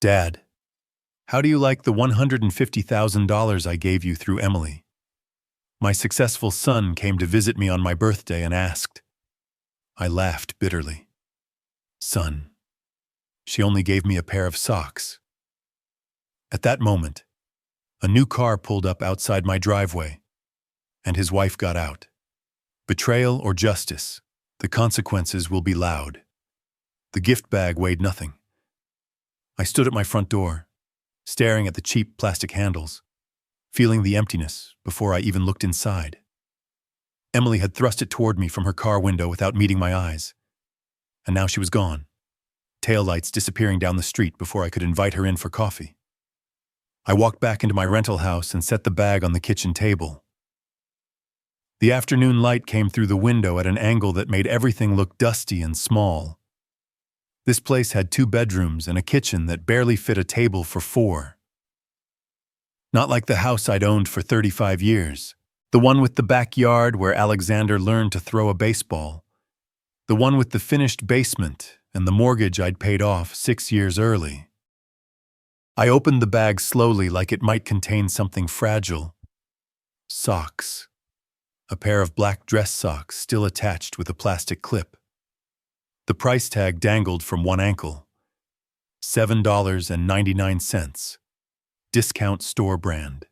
Dad, how do you like the $150,000 I gave you through Emily? My successful son came to visit me on my birthday and asked. I laughed bitterly. Son, she only gave me a pair of socks. At that moment, a new car pulled up outside my driveway, and his wife got out. Betrayal or justice, the consequences will be loud. The gift bag weighed nothing. I stood at my front door, staring at the cheap plastic handles, feeling the emptiness before I even looked inside. Emily had thrust it toward me from her car window without meeting my eyes, and now she was gone, taillights disappearing down the street before I could invite her in for coffee. I walked back into my rental house and set the bag on the kitchen table. The afternoon light came through the window at an angle that made everything look dusty and small. This place had 2 bedrooms and a kitchen that barely fit a table for 4. Not like the house I'd owned for 35 years. The one with the backyard where Alexander learned to throw a baseball. The one with the finished basement and the mortgage I'd paid off 6 years early. I opened the bag slowly like it might contain something fragile. Socks. A pair of black dress socks still attached with a plastic clip. The price tag dangled from one ankle. $7.99. Discount store brand.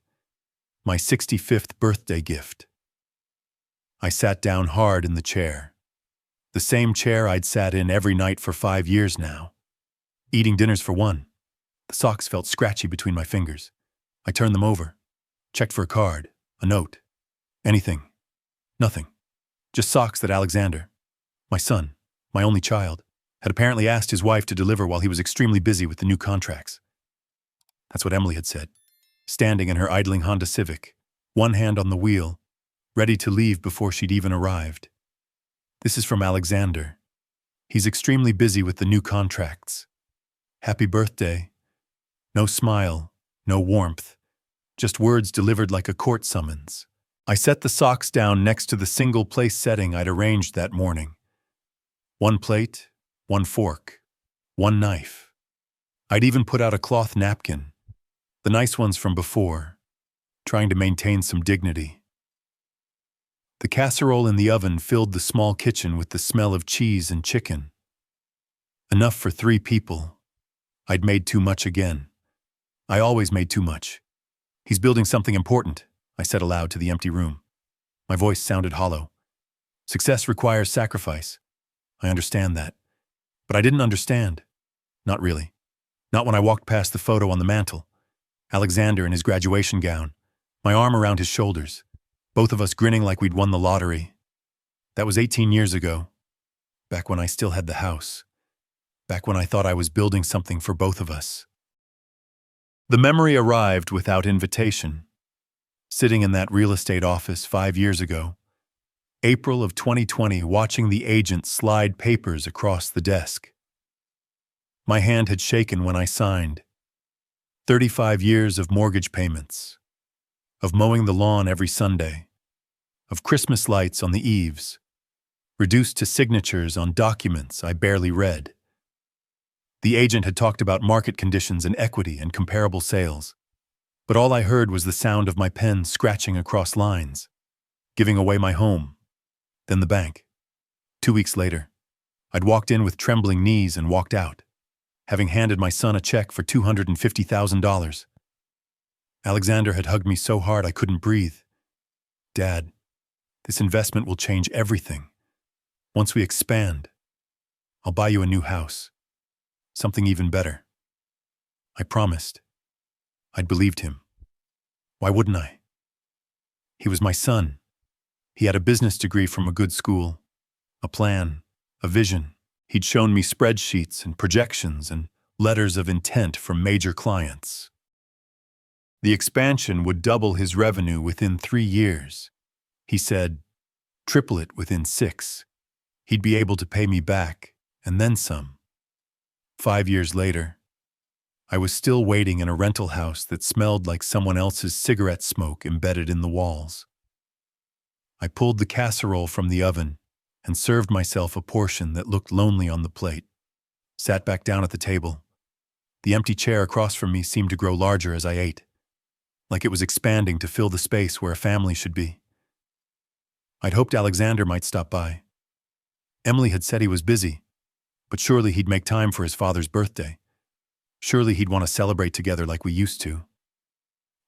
My 65th birthday gift. I sat down hard in the chair. The same chair I'd sat in every night for 5 years now. Eating dinners for one. The socks felt scratchy between my fingers. I turned them over, checked for a card, a note, anything. Nothing. Just socks that Alexander, my son, my only child, had apparently asked his wife to deliver while he was extremely busy with the new contracts. That's what Emily had said, standing in her idling Honda Civic, one hand on the wheel, ready to leave before she'd even arrived. This is from Alexander. He's extremely busy with the new contracts. Happy birthday. No smile, no warmth, just words delivered like a court summons. I set the socks down next to the single-place setting I'd arranged that morning. 1 plate, 1 fork, 1 knife. I'd even put out a cloth napkin, the nice ones from before, trying to maintain some dignity. The casserole in the oven filled the small kitchen with the smell of cheese and chicken. Enough for 3 people. I'd made too much again. I always made too much. He's building something important, I said aloud to the empty room. My voice sounded hollow. Success requires sacrifice. I understand that. But I didn't understand. Not really. Not when I walked past the photo on the mantel. Alexander in his graduation gown, my arm around his shoulders, both of us grinning like we'd won the lottery. That was 18 years ago, back when I still had the house, back when I thought I was building something for both of us. The memory arrived without invitation. Sitting in that real estate office 5 years ago, April of 2020, watching the agent slide papers across the desk. My hand had shaken when I signed. 35 years of mortgage payments, of mowing the lawn every Sunday, of Christmas lights on the eaves, reduced to signatures on documents I barely read. The agent had talked about market conditions and equity and comparable sales, but all I heard was the sound of my pen scratching across lines, giving away my home, then the bank. 2 weeks later, I'd walked in with trembling knees and walked out, having handed my son a check for $250,000. Alexander had hugged me so hard I couldn't breathe. Dad, this investment will change everything. Once we expand, I'll buy you a new house. Something even better. I promised. I'd believed him. Why wouldn't I? He was my son. He had a business degree from a good school, a plan, a vision. He'd shown me spreadsheets and projections and letters of intent from major clients. The expansion would double his revenue within 3 years. He said, triple it within 6. He'd be able to pay me back, and then some. 5 years later, I was still waiting in a rental house that smelled like someone else's cigarette smoke embedded in the walls. I pulled the casserole from the oven and served myself a portion that looked lonely on the plate, sat back down at the table, The empty chair across from me seemed to grow larger as I ate, like it was expanding to fill the space where a family should be. I'd hoped Alexander might stop by. Emily had said he was busy, but surely he'd make time for his father's birthday. Surely he'd want to celebrate together like we used to.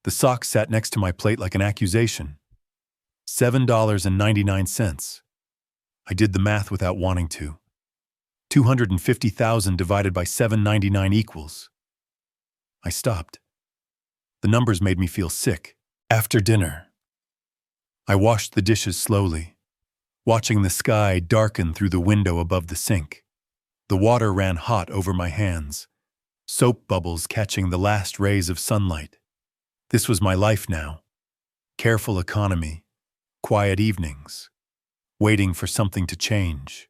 The sock sat next to my plate like an accusation. $7.99. I did the math without wanting to. 250,000 divided by $7.99 equals. I stopped. The numbers made me feel sick. After dinner, I washed the dishes slowly, watching the sky darken through the window above the sink. The water ran hot over my hands, soap bubbles catching the last rays of sunlight. This was my life now. Careful economy, quiet evenings, waiting for something to change.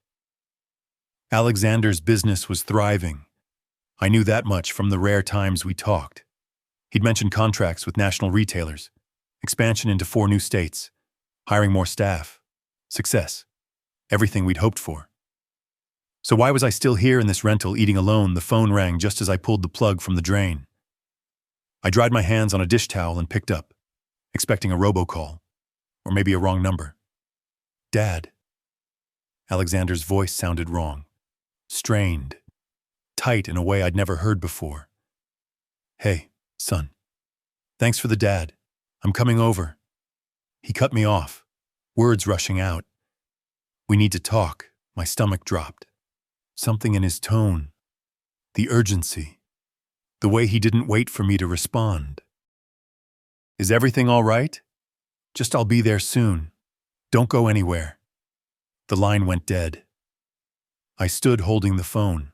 Alexander's business was thriving. I knew that much from the rare times we talked. He'd mentioned contracts with national retailers, expansion into 4 new states, hiring more staff, success, everything we'd hoped for. So why was I still here in this rental eating alone? The phone rang just as I pulled the plug from the drain. I dried my hands on a dish towel and picked up, expecting a robocall, or maybe a wrong number. Dad. Alexander's voice sounded wrong, strained, tight in a way I'd never heard before. Hey, son. Thanks for the dad. I'm coming over. He cut me off, words rushing out. We need to talk. My stomach dropped. Something in his tone, the urgency, the way he didn't wait for me to respond. Is everything all right? Just I'll be there soon. Don't go anywhere. The line went dead. I stood holding the phone,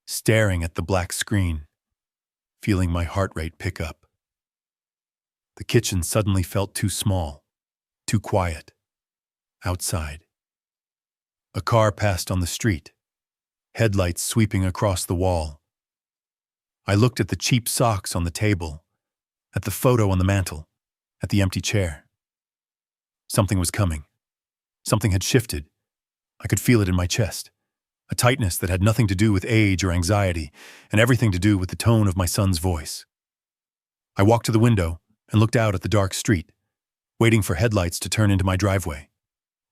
staring at the black screen, feeling my heart rate pick up. The kitchen suddenly felt too small, too quiet. Outside. A car passed on the street, headlights sweeping across the wall. I looked at the cheap socks on the table, at the photo on the mantel, at the empty chair. Something was coming. Something had shifted. I could feel it in my chest. A tightness that had nothing to do with age or anxiety, and everything to do with the tone of my son's voice. I walked to the window and looked out at the dark street, waiting for headlights to turn into my driveway.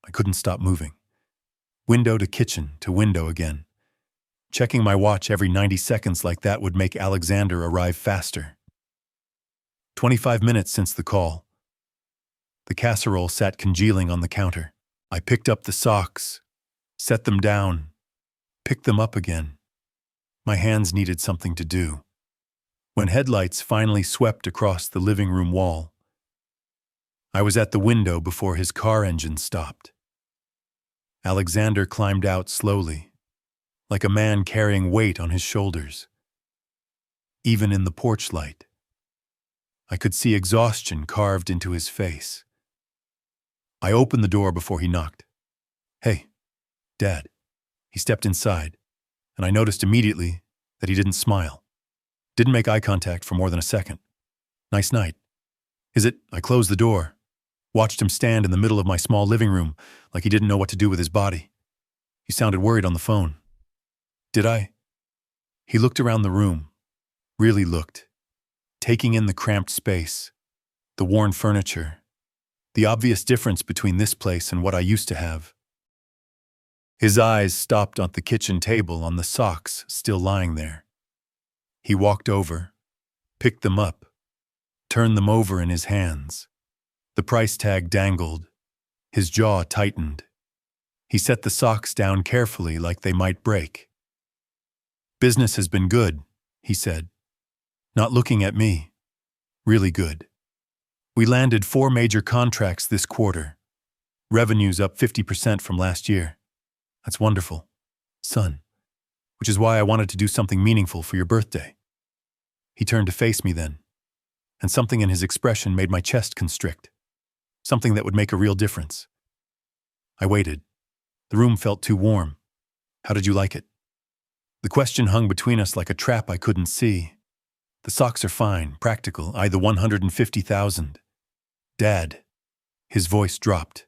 I couldn't stop moving. Window to kitchen to window again. Checking my watch every 90 seconds like that would make Alexander arrive faster. 25 minutes since the call. The casserole sat congealing on the counter. I picked up the socks, set them down, picked them up again. My hands needed something to do. When headlights finally swept across the living room wall, I was at the window before his car engine stopped. Alexander climbed out slowly, like a man carrying weight on his shoulders. Even in the porch light, I could see exhaustion carved into his face. I opened the door before he knocked. Hey, Dad. He stepped inside, and I noticed immediately that he didn't smile. Didn't make eye contact for more than a second. Nice night. Is it? I closed the door, watched him stand in the middle of my small living room like he didn't know what to do with his body. He sounded worried on the phone. Did I? He looked around the room, really looked, taking in the cramped space, the worn furniture, the obvious difference between this place and what I used to have. His eyes stopped on the kitchen table on the socks still lying there. He walked over, picked them up, turned them over in his hands. The price tag dangled. His jaw tightened. He set the socks down carefully like they might break. Business has been good, he said. Not looking at me. Really good. We landed 4 major contracts this quarter. Revenue's up 50% from last year. That's wonderful, son. Which is why I wanted to do something meaningful for your birthday. He turned to face me then, and something in his expression made my chest constrict. Something that would make a real difference. I waited. The room felt too warm. How did you like it? The question hung between us like a trap I couldn't see. The socks are fine, practical, the 150,000. Dad. His voice dropped,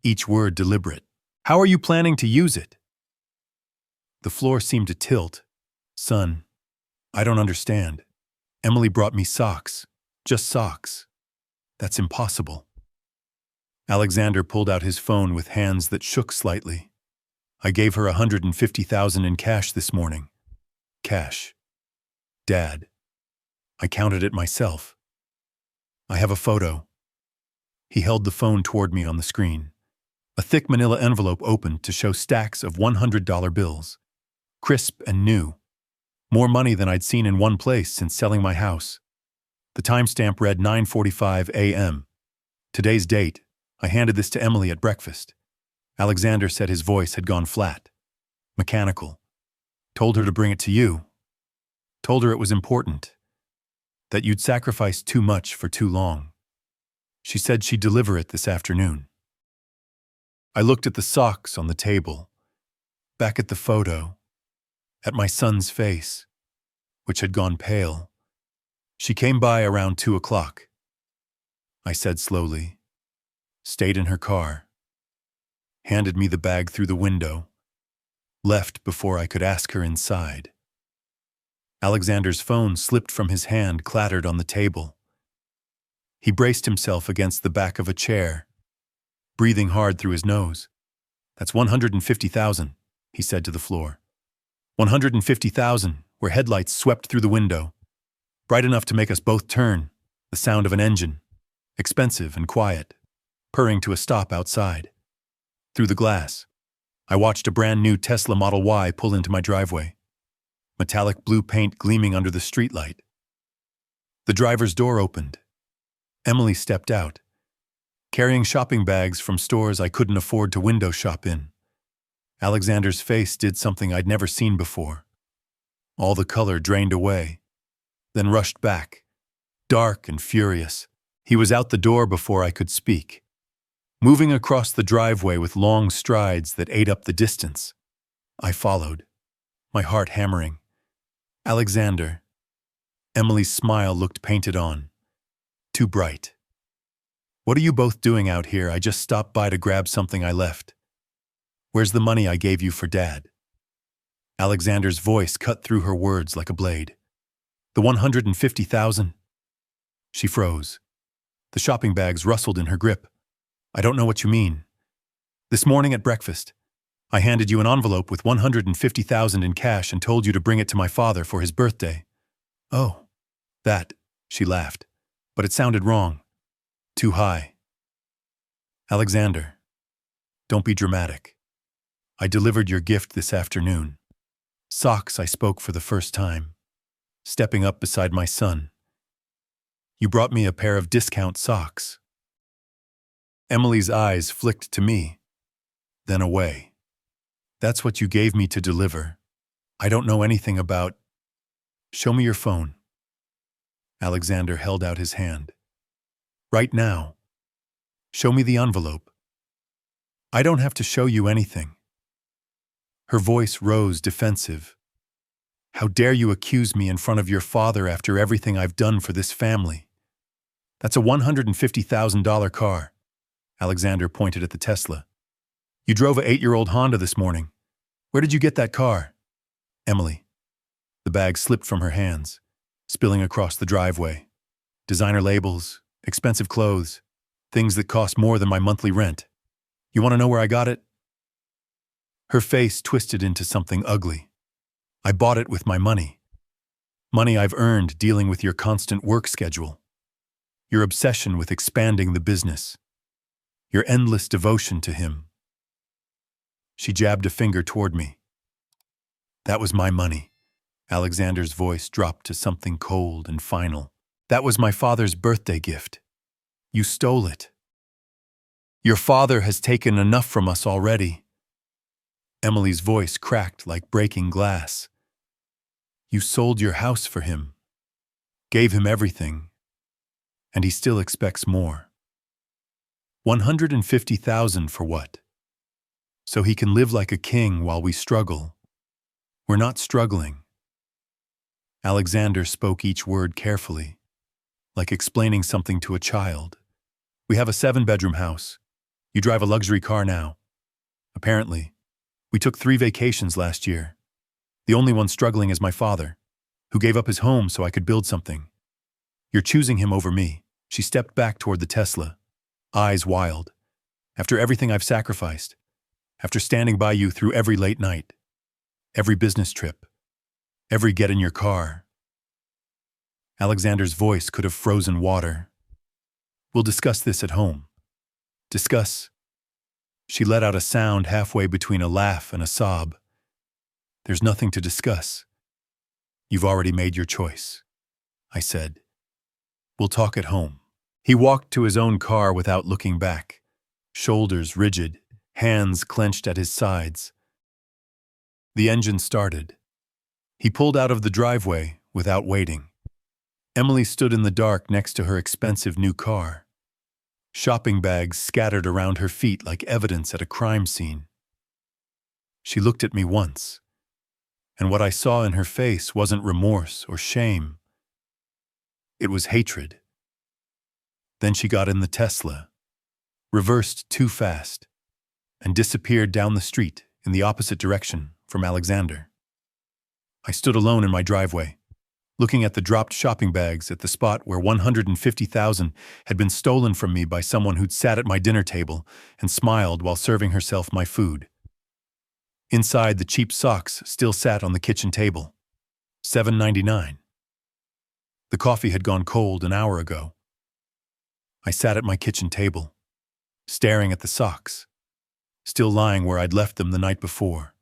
each word deliberate. How are you planning to use it? The floor seemed to tilt. Son, I don't understand. Emily brought me socks. Just socks. That's impossible. Alexander pulled out his phone with hands that shook slightly. I gave her $150,000 in cash this morning. Cash. Dad. I counted it myself. I have a photo. He held the phone toward me on the screen. A thick manila envelope opened to show stacks of $100 bills. Crisp and new. More money than I'd seen in one place since selling my house. The timestamp read 9:45 a.m. Today's date. I handed this to Emily at breakfast. Alexander said his voice had gone flat. Mechanical. Told her to bring it to you. Told her it was important. That you'd sacrificed too much for too long. She said she'd deliver it this afternoon. I looked at the socks on the table, back at the photo, at my son's face, which had gone pale. She came by around 2 o'clock. I said slowly, stayed in her car, handed me the bag through the window, left before I could ask her inside. Alexander's phone slipped from his hand, clattered on the table. He braced himself against the back of a chair, breathing hard through his nose. That's $150,000, he said to the floor. $150,000, where headlights swept through the window, bright enough to make us both turn, the sound of an engine, expensive and quiet, purring to a stop outside. Through the glass, I watched a brand new Tesla Model Y pull into my driveway, metallic blue paint gleaming under the streetlight. The driver's door opened. Emily stepped out, carrying shopping bags from stores I couldn't afford to window shop in. Alexander's face did something I'd never seen before. All the color drained away, then rushed back, dark and furious. He was out the door before I could speak, moving across the driveway with long strides that ate up the distance. I followed, my heart hammering. Alexander. Emily's smile looked painted on. Too bright. What are you both doing out here? I just stopped by to grab something I left. Where's the money I gave you for Dad? Alexander's voice cut through her words like a blade. The $150,000? She froze. The shopping bags rustled in her grip. I don't know what you mean. This morning at breakfast, I handed you an envelope with $150,000 in cash and told you to bring it to my father for his birthday. Oh, that, she laughed. But it sounded wrong. Too high. Alexander, don't be dramatic. I delivered your gift this afternoon. Socks, I spoke for the first time, stepping up beside my son. You brought me a pair of discount socks. Emily's eyes flicked to me, then away. That's what you gave me to deliver. I don't know anything about... Show me your phone. Alexander held out his hand. Right now. Show me the envelope. I don't have to show you anything. Her voice rose defensive. How dare you accuse me in front of your father after everything I've done for this family? That's a $150,000 car. Alexander pointed at the Tesla. You drove an 8-year-old Honda this morning. Where did you get that car? Emily. The bag slipped from her hands, spilling across the driveway. Designer labels, expensive clothes, things that cost more than my monthly rent. You want to know where I got it? Her face twisted into something ugly. I bought it with my money. Money I've earned dealing with your constant work schedule. Your obsession with expanding the business. Your endless devotion to him. She jabbed a finger toward me. That was my money. Alexander's voice dropped to something cold and final. That was my father's birthday gift. You stole it. Your father has taken enough from us already. Emily's voice cracked like breaking glass. You sold your house for him, gave him everything, and he still expects more. $150,000 for what? So he can live like a king while we struggle. We're not struggling. Alexander spoke each word carefully, like explaining something to a child. We have a 7-bedroom house. You drive a luxury car now. Apparently, we took 3 vacations last year. The only one struggling is my father. who gave up his home so I could build something. You're choosing him over me." She stepped back toward the Tesla, eyes wild. "After everything I've sacrificed, after standing by you through every late night, every business trip, every get in your car." Alexander's voice could have frozen water. "We'll discuss this at home." "Discuss?" She let out a sound halfway between a laugh and a sob. "There's nothing to discuss. You've already made your choice," I said. "We'll talk at home." He walked to his own car without looking back, shoulders rigid, hands clenched at his sides. The engine started. He pulled out of the driveway without waiting. Emily stood in the dark next to her expensive new car. Shopping bags scattered around her feet like evidence at a crime scene. She looked at me once, and what I saw in her face wasn't remorse or shame. It was hatred. Then she got in the Tesla, reversed too fast, and disappeared down the street in the opposite direction from Alexander. I stood alone in my driveway, looking at the dropped shopping bags at the spot where $150,000 had been stolen from me by someone who'd sat at my dinner table and smiled while serving herself my food. Inside, the cheap socks still sat on the kitchen table. $7.99. The coffee had gone cold an hour ago. I sat at my kitchen table, staring at the socks, still lying where I'd left them the night before,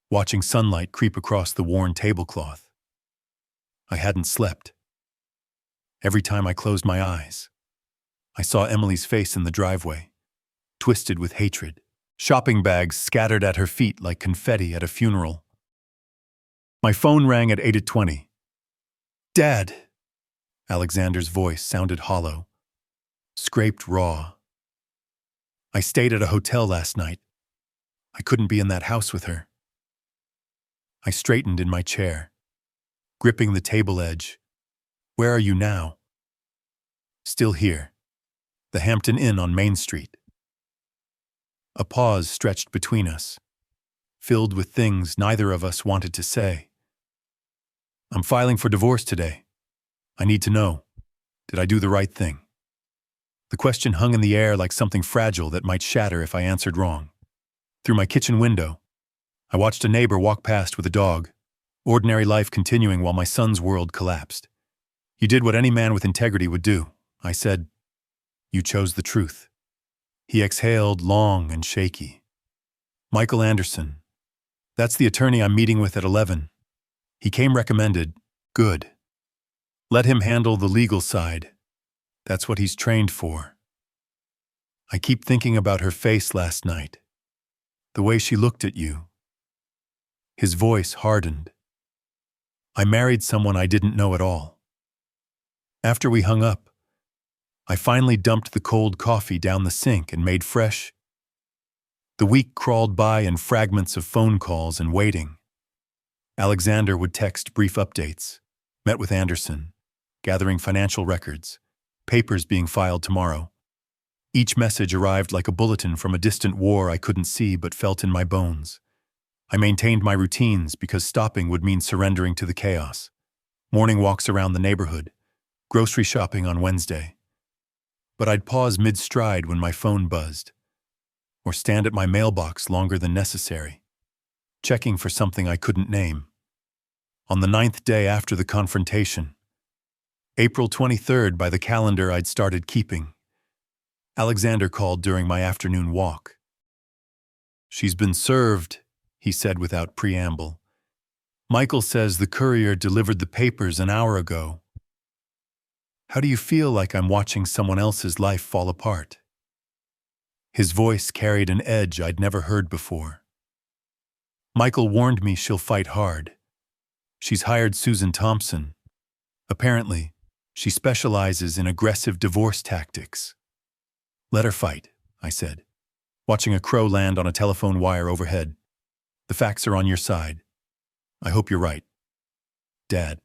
watching sunlight creep across the worn tablecloth. I hadn't slept. Every time I closed my eyes, I saw Emily's face in the driveway, twisted with hatred, shopping bags scattered at her feet like confetti at a funeral. My phone rang at 8:20. "Dad!" Alexander's voice sounded hollow, scraped raw. "I stayed at a hotel last night. I couldn't be in that house with her." I straightened in my chair, gripping the table edge. "Where are you now?" "Still here. The Hampton Inn on Main Street." A pause stretched between us, filled with things neither of us wanted to say. "I'm filing for divorce today. I need to know, did I do the right thing?" The question hung in the air like something fragile that might shatter if I answered wrong. Through my kitchen window, I watched a neighbor walk past with a dog, ordinary life continuing while my son's world collapsed. "You did what any man with integrity would do," I said. "You chose the truth." He exhaled long and shaky. "Michael Anderson. That's the attorney I'm meeting with at 11. He came recommended. Good. Let him handle the legal side. That's what he's trained for." I keep thinking about her face last night, the way she looked at you. His voice hardened. "I married someone I didn't know at all." After we hung up, I finally dumped the cold coffee down the sink and made fresh. The week crawled by in fragments of phone calls and waiting. Alexander would text brief updates. Met with Anderson, gathering financial records, papers being filed tomorrow. Each message arrived like a bulletin from a distant war I couldn't see but felt in my bones. I maintained my routines because stopping would mean surrendering to the chaos. Morning walks around the neighborhood, grocery shopping on Wednesday. But I'd pause mid-stride when my phone buzzed, or stand at my mailbox longer than necessary, checking for something I couldn't name. On the 9th day after the confrontation, April 23rd by the calendar I'd started keeping, Alexander called during my afternoon walk. "She's been served," he said without preamble. "Michael says the courier delivered the papers an hour ago. How do you feel like I'm watching someone else's life fall apart?" His voice carried an edge I'd never heard before. "Michael warned me she'll fight hard. She's hired Susan Thompson. Apparently, she specializes in aggressive divorce tactics." "Let her fight," I said, watching a crow land on a telephone wire overhead. "The facts are on your side. I hope you're right." "Dad,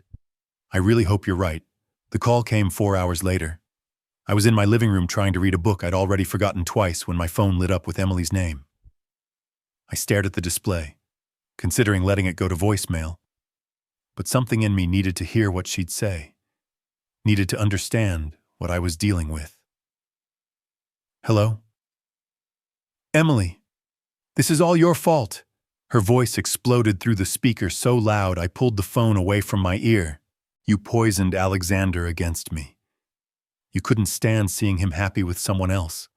I really hope you're right." The call came 4 hours later. I was in my living room trying to read a book I'd already forgotten twice when my phone lit up with Emily's name. I stared at the display, considering letting it go to voicemail. but something in me needed to hear what she'd say, needed to understand what I was dealing with. "Hello? Emily, this is all your fault." Her voice exploded through the speaker so loud I pulled the phone away from my ear. "You poisoned Alexander against me. You couldn't stand seeing him happy with someone else."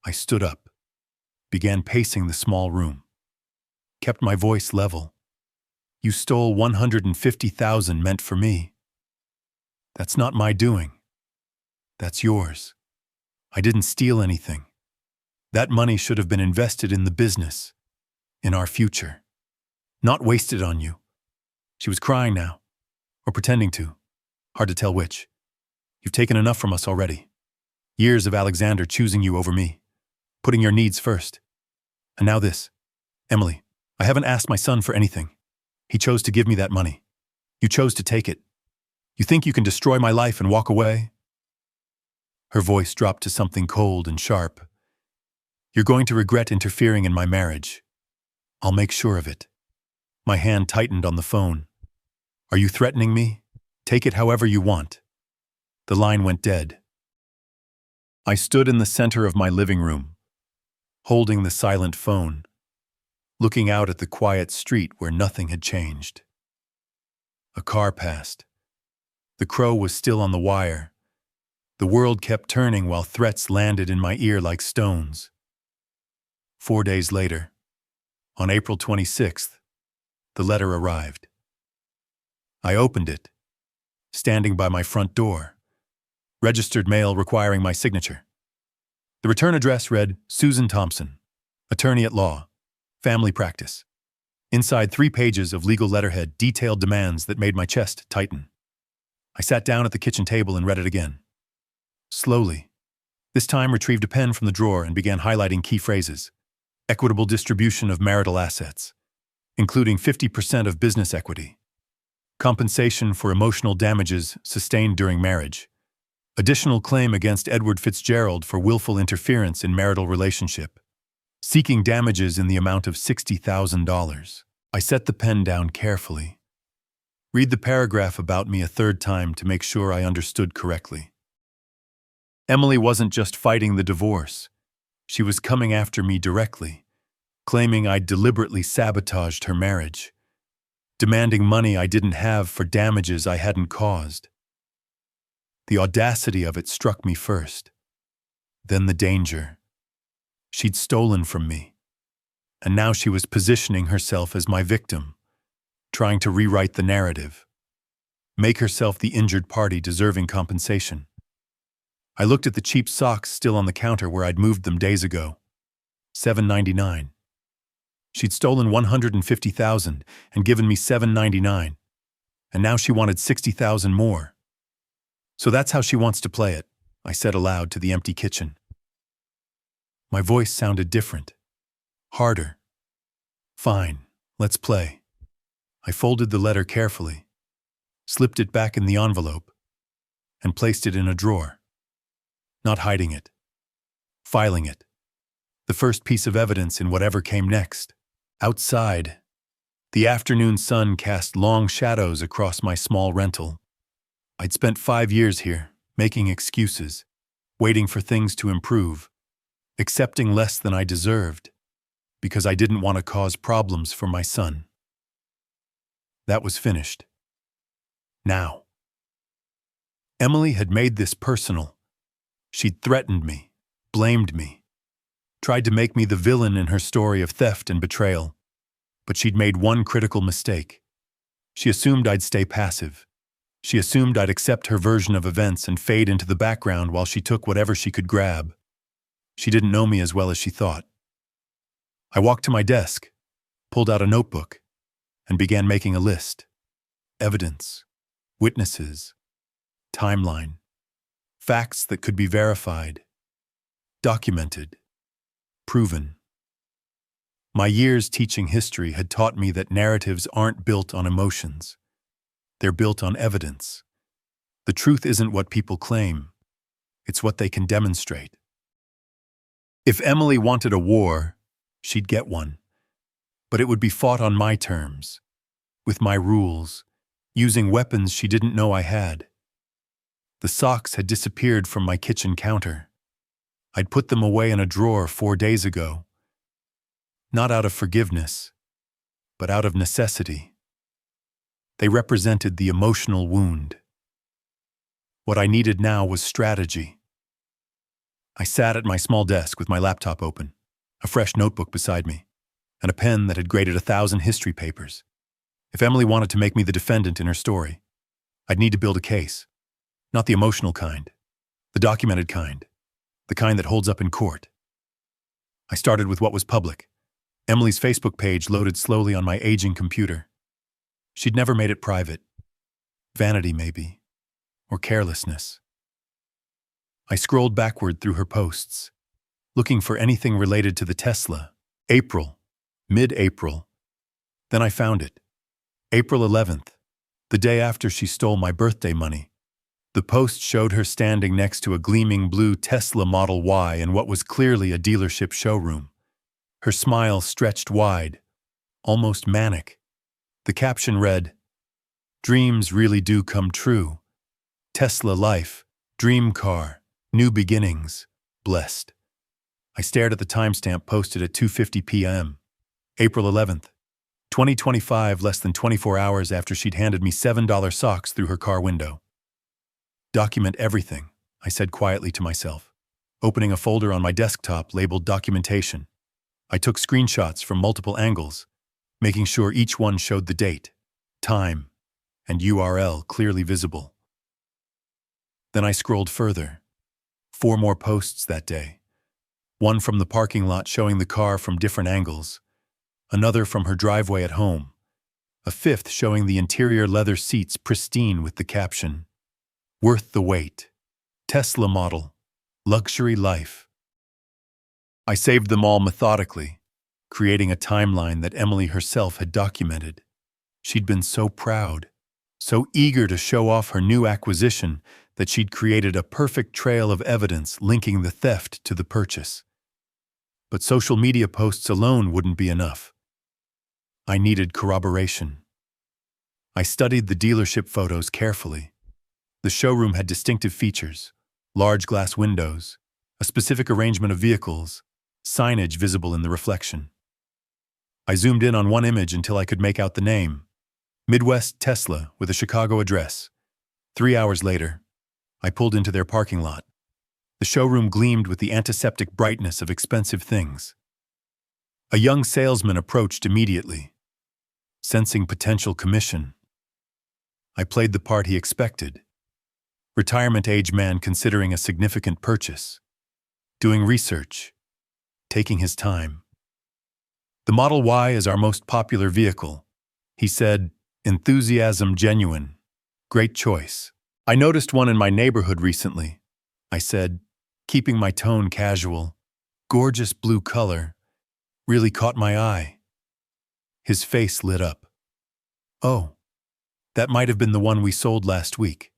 I stood up, began pacing the small room, kept my voice level. "You stole $150,000 meant for me. That's not my doing. That's yours. I didn't steal anything. That money should have been invested in the business, in our future, not wasted on you." She was crying now, or pretending to. Hard to tell which. "You've taken enough from us already. Years of Alexander choosing you over me, putting your needs first. And now this. Emily, I haven't asked my son for anything. He chose to give me that money. You chose to take it. You think you can destroy my life and walk away?" Her voice dropped to something cold and sharp. "You're going to regret interfering in my marriage. I'll make sure of it." My hand tightened on the phone. "Are you threatening me? Take it however you want." The line went dead. I stood in the center of my living room, holding the silent phone, looking out at the quiet street where nothing had changed. A car passed. The crow was still on the wire. The world kept turning while threats landed in my ear like stones. 4 days later, on April 26th, the letter arrived. I opened it, standing by my front door. Registered mail requiring my signature. The return address read Susan Thompson, attorney at law, family practice. Inside 3 pages of legal letterhead detailed demands that made my chest tighten. I sat down at the kitchen table and read it again. Slowly, this time retrieved a pen from the drawer and began highlighting key phrases. Equitable distribution of marital assets, including 50% of business equity. Compensation for emotional damages sustained during marriage. Additional claim against Edward Fitzgerald for willful interference in marital relationship. Seeking damages in the amount of $60,000. I set the pen down carefully. Read the paragraph about me a 3rd time to make sure I understood correctly. Emily wasn't just fighting the divorce. She was coming after me directly, claiming I'd deliberately sabotaged her marriage, demanding money I didn't have for damages I hadn't caused. The audacity of it struck me first, then the danger. She'd stolen from me, and now she was positioning herself as my victim, trying to rewrite the narrative, make herself the injured party deserving compensation. I looked at the cheap socks still on the counter where I'd moved them days ago. $7.99. She'd stolen $150,000 and given me $7.99, and now she wanted $60,000 more. "So that's how she wants to play it," I said aloud to the empty kitchen. My voice sounded different, harder. "Fine, let's play." I folded the letter carefully, slipped it back in the envelope, and placed it in a drawer. Not hiding it, filing it. The first piece of evidence in whatever came next. Outside, the afternoon sun cast long shadows across my small rental. I'd spent 5 years here, making excuses, waiting for things to improve, accepting less than I deserved, because I didn't want to cause problems for my son. That was finished. Now. Emily had made this personal. She'd threatened me, blamed me, tried to make me the villain in her story of theft and betrayal. But she'd made one critical mistake. She assumed I'd stay passive. She assumed I'd accept her version of events and fade into the background while she took whatever she could grab. She didn't know me as well as she thought. I walked to my desk, pulled out a notebook, and began making a list. Evidence, witnesses, timeline, facts that could be verified, documented, proven. My years teaching history had taught me that narratives aren't built on emotions. They're built on evidence. The truth isn't what people claim. It's what they can demonstrate. If Emily wanted a war, she'd get one. But it would be fought on my terms, with my rules, using weapons she didn't know I had. The socks had disappeared from my kitchen counter. I'd put them away in a drawer 4 days ago. Not out of forgiveness, but out of necessity. They represented the emotional wound. What I needed now was strategy. I sat at my small desk with my laptop open, a fresh notebook beside me, and a pen that had graded 1,000 history papers. If Emily wanted to make me the defendant in her story, I'd need to build a case. Not the emotional kind, the documented kind, the kind that holds up in court. I started with what was public. Emily's Facebook page loaded slowly on my aging computer. She'd never made it private. Vanity, maybe, or carelessness. I scrolled backward through her posts, looking for anything related to the Tesla. April, mid-April. Then I found it. April 11th, the day after she stole my birthday money. The post showed her standing next to a gleaming blue Tesla Model Y in what was clearly a dealership showroom. Her smile stretched wide, almost manic. The caption read, "Dreams really do come true. Tesla life, dream car, new beginnings, blessed." I stared at the timestamp posted at 2:50 p.m. April 11th, 2025, less than 24 hours after she'd handed me $7 socks through her car window. Document everything, I said quietly to myself, opening a folder on my desktop labeled Documentation. I took screenshots from multiple angles, making sure each one showed the date, time, and URL clearly visible. Then I scrolled further. 4 more posts that day. One from the parking lot showing the car from different angles, another from her driveway at home, a 5th showing the interior leather seats pristine with the caption, "Worth the wait. Tesla model. Luxury life." I saved them all methodically, creating a timeline that Emily herself had documented. She'd been so proud, so eager to show off her new acquisition that she'd created a perfect trail of evidence linking the theft to the purchase. But social media posts alone wouldn't be enough. I needed corroboration. I studied the dealership photos carefully. The showroom had distinctive features, large glass windows, a specific arrangement of vehicles, signage visible in the reflection. I zoomed in on one image until I could make out the name, Midwest Tesla with a Chicago address. 3 hours later, I pulled into their parking lot. The showroom gleamed with the antiseptic brightness of expensive things. A young salesman approached immediately, sensing potential commission. I played the part he expected. Retirement-age man considering a significant purchase, doing research, taking his time. "The Model Y is our most popular vehicle," he said, enthusiasm genuine. "Great choice. I noticed one in my neighborhood recently," I said, keeping my tone casual. "Gorgeous blue color. Really caught my eye." His face lit up. "Oh, that might have been the one we sold last week.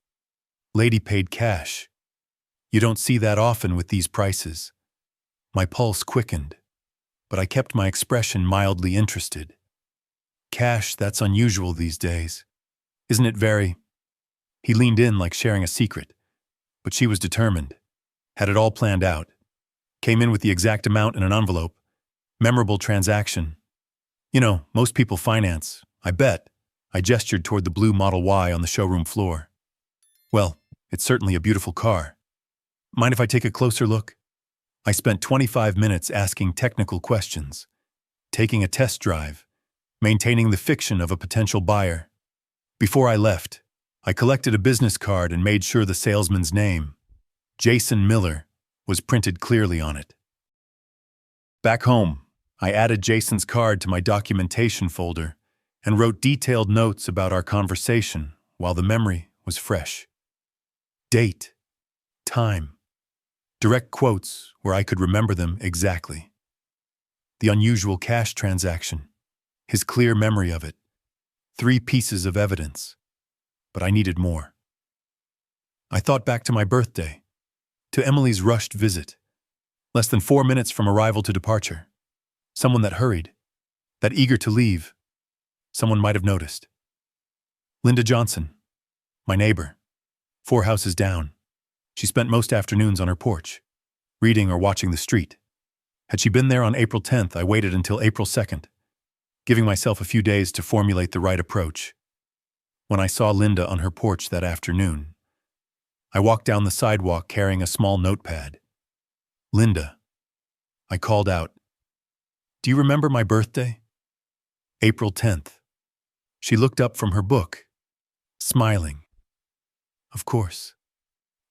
Lady paid cash. You don't see that often with these prices." My pulse quickened, but I kept my expression mildly interested. "Cash, that's unusual these days. Isn't it very?" He leaned in like sharing a secret, but she was determined, had it all planned out, came in with the exact amount in an envelope. Memorable transaction. "You know, most people finance, I bet." I gestured toward the blue Model Y on the showroom floor. "Well, it's certainly a beautiful car. Mind if I take a closer look?" I spent 25 minutes asking technical questions, taking a test drive, maintaining the fiction of a potential buyer. Before I left, I collected a business card and made sure the salesman's name, Jason Miller, was printed clearly on it. Back home, I added Jason's card to my documentation folder and wrote detailed notes about our conversation while the memory was fresh. Date, time, direct quotes where I could remember them exactly. The unusual cash transaction, his clear memory of it. 3 pieces of evidence. But I needed more. I thought back to my birthday, to Emily's rushed visit, less than 4 minutes from arrival to departure. Someone that hurried, that eager to leave. Someone might have noticed. Linda Johnson, my neighbor, 4 houses down. She spent most afternoons on her porch, reading or watching the street. Had she been there on April 10th, I waited until April 2nd, giving myself a few days to formulate the right approach. When I saw Linda on her porch that afternoon, I walked down the sidewalk carrying a small notepad. "Linda," I called out, "do you remember my birthday?" April 10th. She looked up from her book, smiling. "Of course.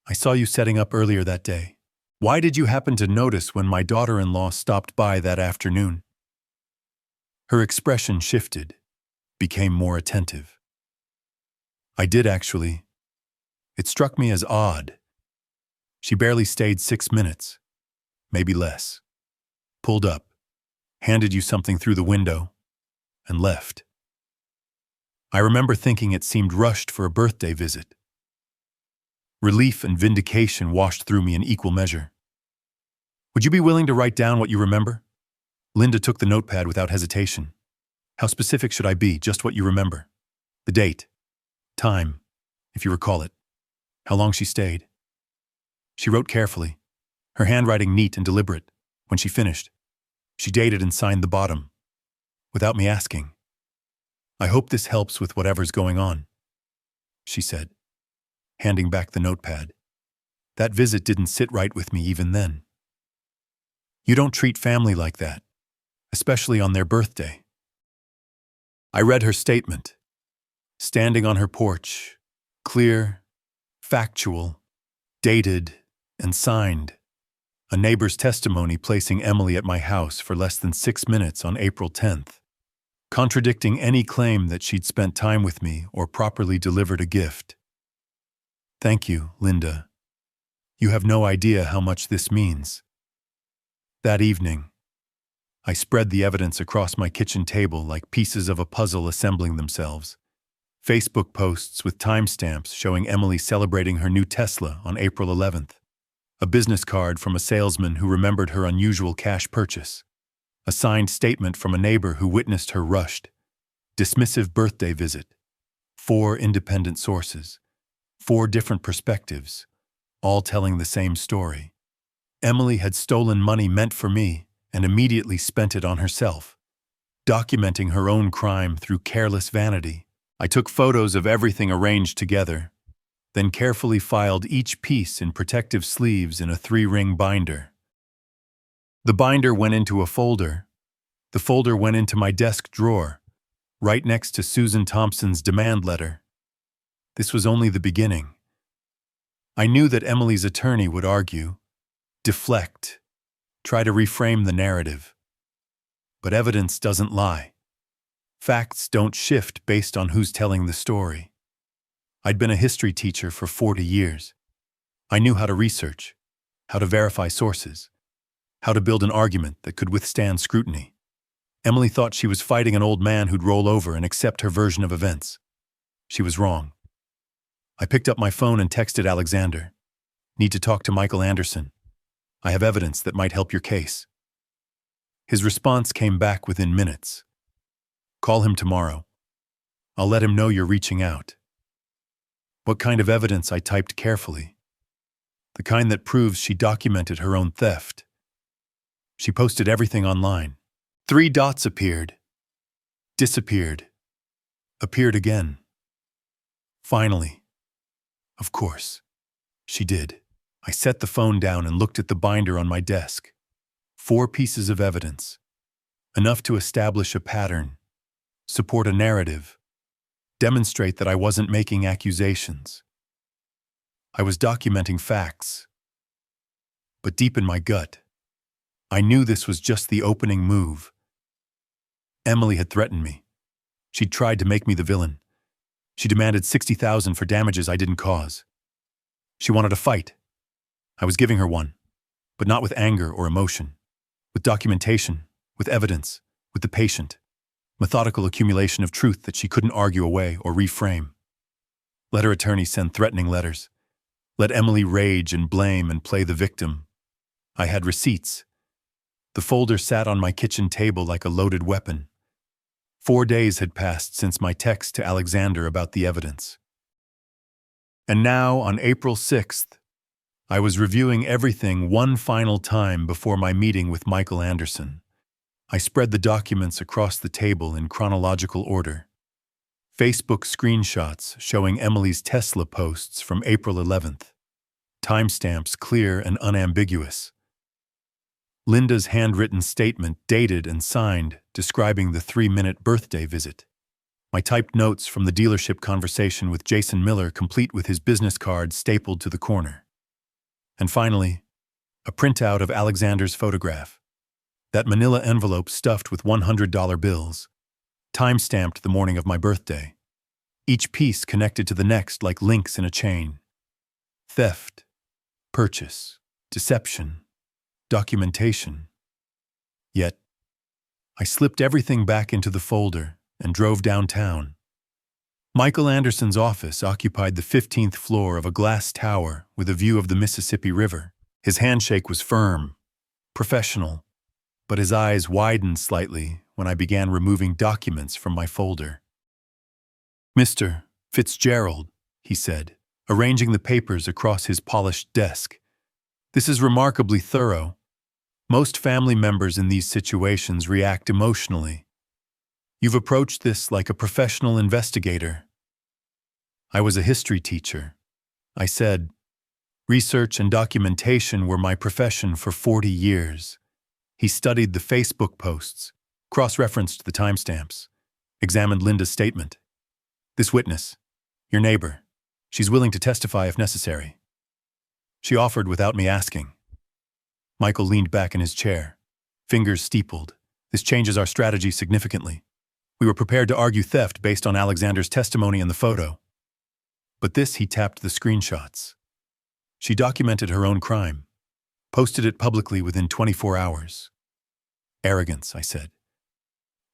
I saw you setting up earlier that day. Why did you happen to notice when my daughter-in-law stopped by that afternoon?" Her expression shifted, became more attentive. "I did actually. It struck me as odd. She barely stayed 6 minutes, maybe less. Pulled up, handed you something through the window, and left. I remember thinking it seemed rushed for a birthday visit. Relief and vindication washed through me in equal measure. Would you be willing to write down what you remember?" Linda took the notepad without hesitation. "How specific should I be? Just what you remember. The date, time, if you recall it. How long she stayed." She wrote carefully, her handwriting neat and deliberate. When she finished, she dated and signed the bottom, without me asking. "I hope this helps with whatever's going on," she said, handing back the notepad. That visit didn't sit right with me even then. You don't treat family like that, especially on their birthday. I read her statement, standing on her porch, clear, factual, dated, and signed. A neighbor's testimony placing Emily at my house for less than 6 minutes on April 10th, contradicting any claim that she'd spent time with me or properly delivered a gift. "Thank you, Linda. You have no idea how much this means." That evening, I spread the evidence across my kitchen table like pieces of a puzzle assembling themselves. Facebook posts with timestamps showing Emily celebrating her new Tesla on April 11th. A business card from a salesman who remembered her unusual cash purchase. A signed statement from a neighbor who witnessed her rushed, dismissive birthday visit. 4 independent sources, 4 different perspectives, all telling the same story. Emily had stolen money meant for me and immediately spent it on herself, documenting her own crime through careless vanity. I took photos of everything arranged together, then carefully filed each piece in protective sleeves in a 3-ring binder. The binder went into a folder. The folder went into my desk drawer, right next to Susan Thompson's demand letter. This was only the beginning. I knew that Emily's attorney would argue, deflect, try to reframe the narrative. But evidence doesn't lie. Facts don't shift based on who's telling the story. I'd been a history teacher for 40 years. I knew how to research, how to verify sources, how to build an argument that could withstand scrutiny. Emily thought she was fighting an old man who'd roll over and accept her version of events. She was wrong. I picked up my phone and texted Alexander. "Need to talk to Michael Anderson. I have evidence that might help your case." His response came back within minutes. "Call him tomorrow. I'll let him know you're reaching out." What kind of evidence? I typed carefully. The kind that proves she documented her own theft. She posted everything online. 3 dots appeared, disappeared, appeared again. Finally, of course, she did. I set the phone down and looked at the binder on my desk. 4 pieces of evidence, enough to establish a pattern, support a narrative, demonstrate that I wasn't making accusations. I was documenting facts. But deep in my gut, I knew this was just the opening move. Emily had threatened me. She'd tried to make me the villain. She demanded $60,000 for damages I didn't cause. She wanted a fight. I was giving her one, but not with anger or emotion. With documentation, with evidence, with the patient, methodical accumulation of truth that she couldn't argue away or reframe. Let her attorney send threatening letters. Let Emily rage and blame and play the victim. I had receipts. The folder sat on my kitchen table like a loaded weapon. 4 days had passed since my text to Alexander about the evidence. And now, on April 6th, I was reviewing everything one final time before my meeting with Michael Anderson. I spread the documents across the table in chronological order. Facebook screenshots showing Emily's Tesla posts from April 11th. Timestamps clear and unambiguous. Linda's handwritten statement dated and signed describing the 3-minute birthday visit. My typed notes from the dealership conversation with Jason Miller complete with his business card stapled to the corner. And finally, a printout of Alexander's photograph. That manila envelope stuffed with $100 bills, time-stamped the morning of my birthday. Each piece connected to the next like links in a chain. Theft, purchase, deception, documentation. Yet, I slipped everything back into the folder and drove downtown. Michael Anderson's office occupied the 15th floor of a glass tower with a view of the Mississippi River. His handshake was firm, professional, but his eyes widened slightly when I began removing documents from my folder. "Mr. Fitzgerald," he said, arranging the papers across his polished desk. "This is remarkably thorough. Most family members in these situations react emotionally. You've approached this like a professional investigator." I was a history teacher. I said, "Research and documentation were my profession for 40 years. He studied the Facebook posts, cross-referenced the timestamps, examined Linda's statement. "This witness, your neighbor, she's willing to testify if necessary." She offered without me asking. Michael leaned back in his chair, fingers steepled. "This changes our strategy significantly. We were prepared to argue theft based on Alexander's testimony in the photo. But this," he tapped the screenshots. "She documented her own crime, posted it publicly within 24 hours. Arrogance," I said.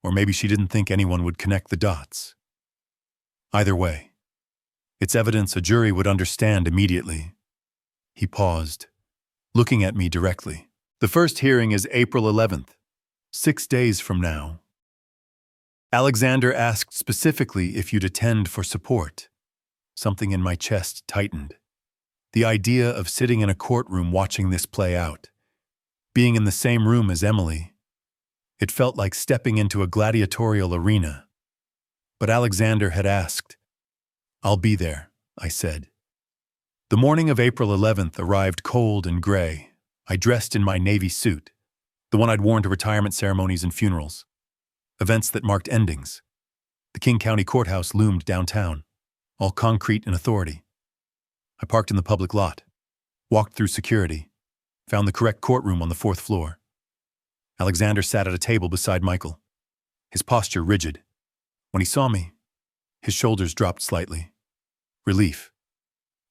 "Or maybe she didn't think anyone would connect the dots. Either way, it's evidence a jury would understand immediately." He paused, looking at me directly. "The first hearing is April 11th, 6 days from now. Alexander asked specifically if you'd attend for support." Something in my chest tightened. The idea of sitting in a courtroom watching this play out, being in the same room as Emily, it felt like stepping into a gladiatorial arena. But Alexander had asked. "I'll be there," I said. The morning of April 11th arrived cold and gray. I dressed in my Navy suit, the one I'd worn to retirement ceremonies and funerals, events that marked endings. The King County Courthouse loomed downtown, all concrete and authority. I parked in the public lot, walked through security, found the correct courtroom on the 4th floor. Alexander sat at a table beside Michael, his posture rigid. When he saw me, his shoulders dropped slightly. Relief,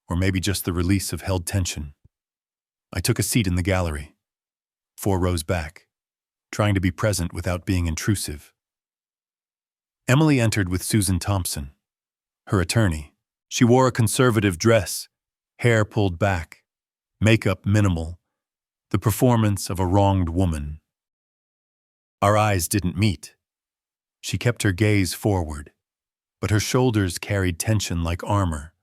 or maybe just the release of held tension. I took a seat in the gallery, 4 rows back, trying to be present without being intrusive. Emily entered with Susan Thompson, her attorney. She wore a conservative dress, hair pulled back, makeup minimal, the performance of a wronged woman. Our eyes didn't meet. She kept her gaze forward, but her shoulders carried tension like armor.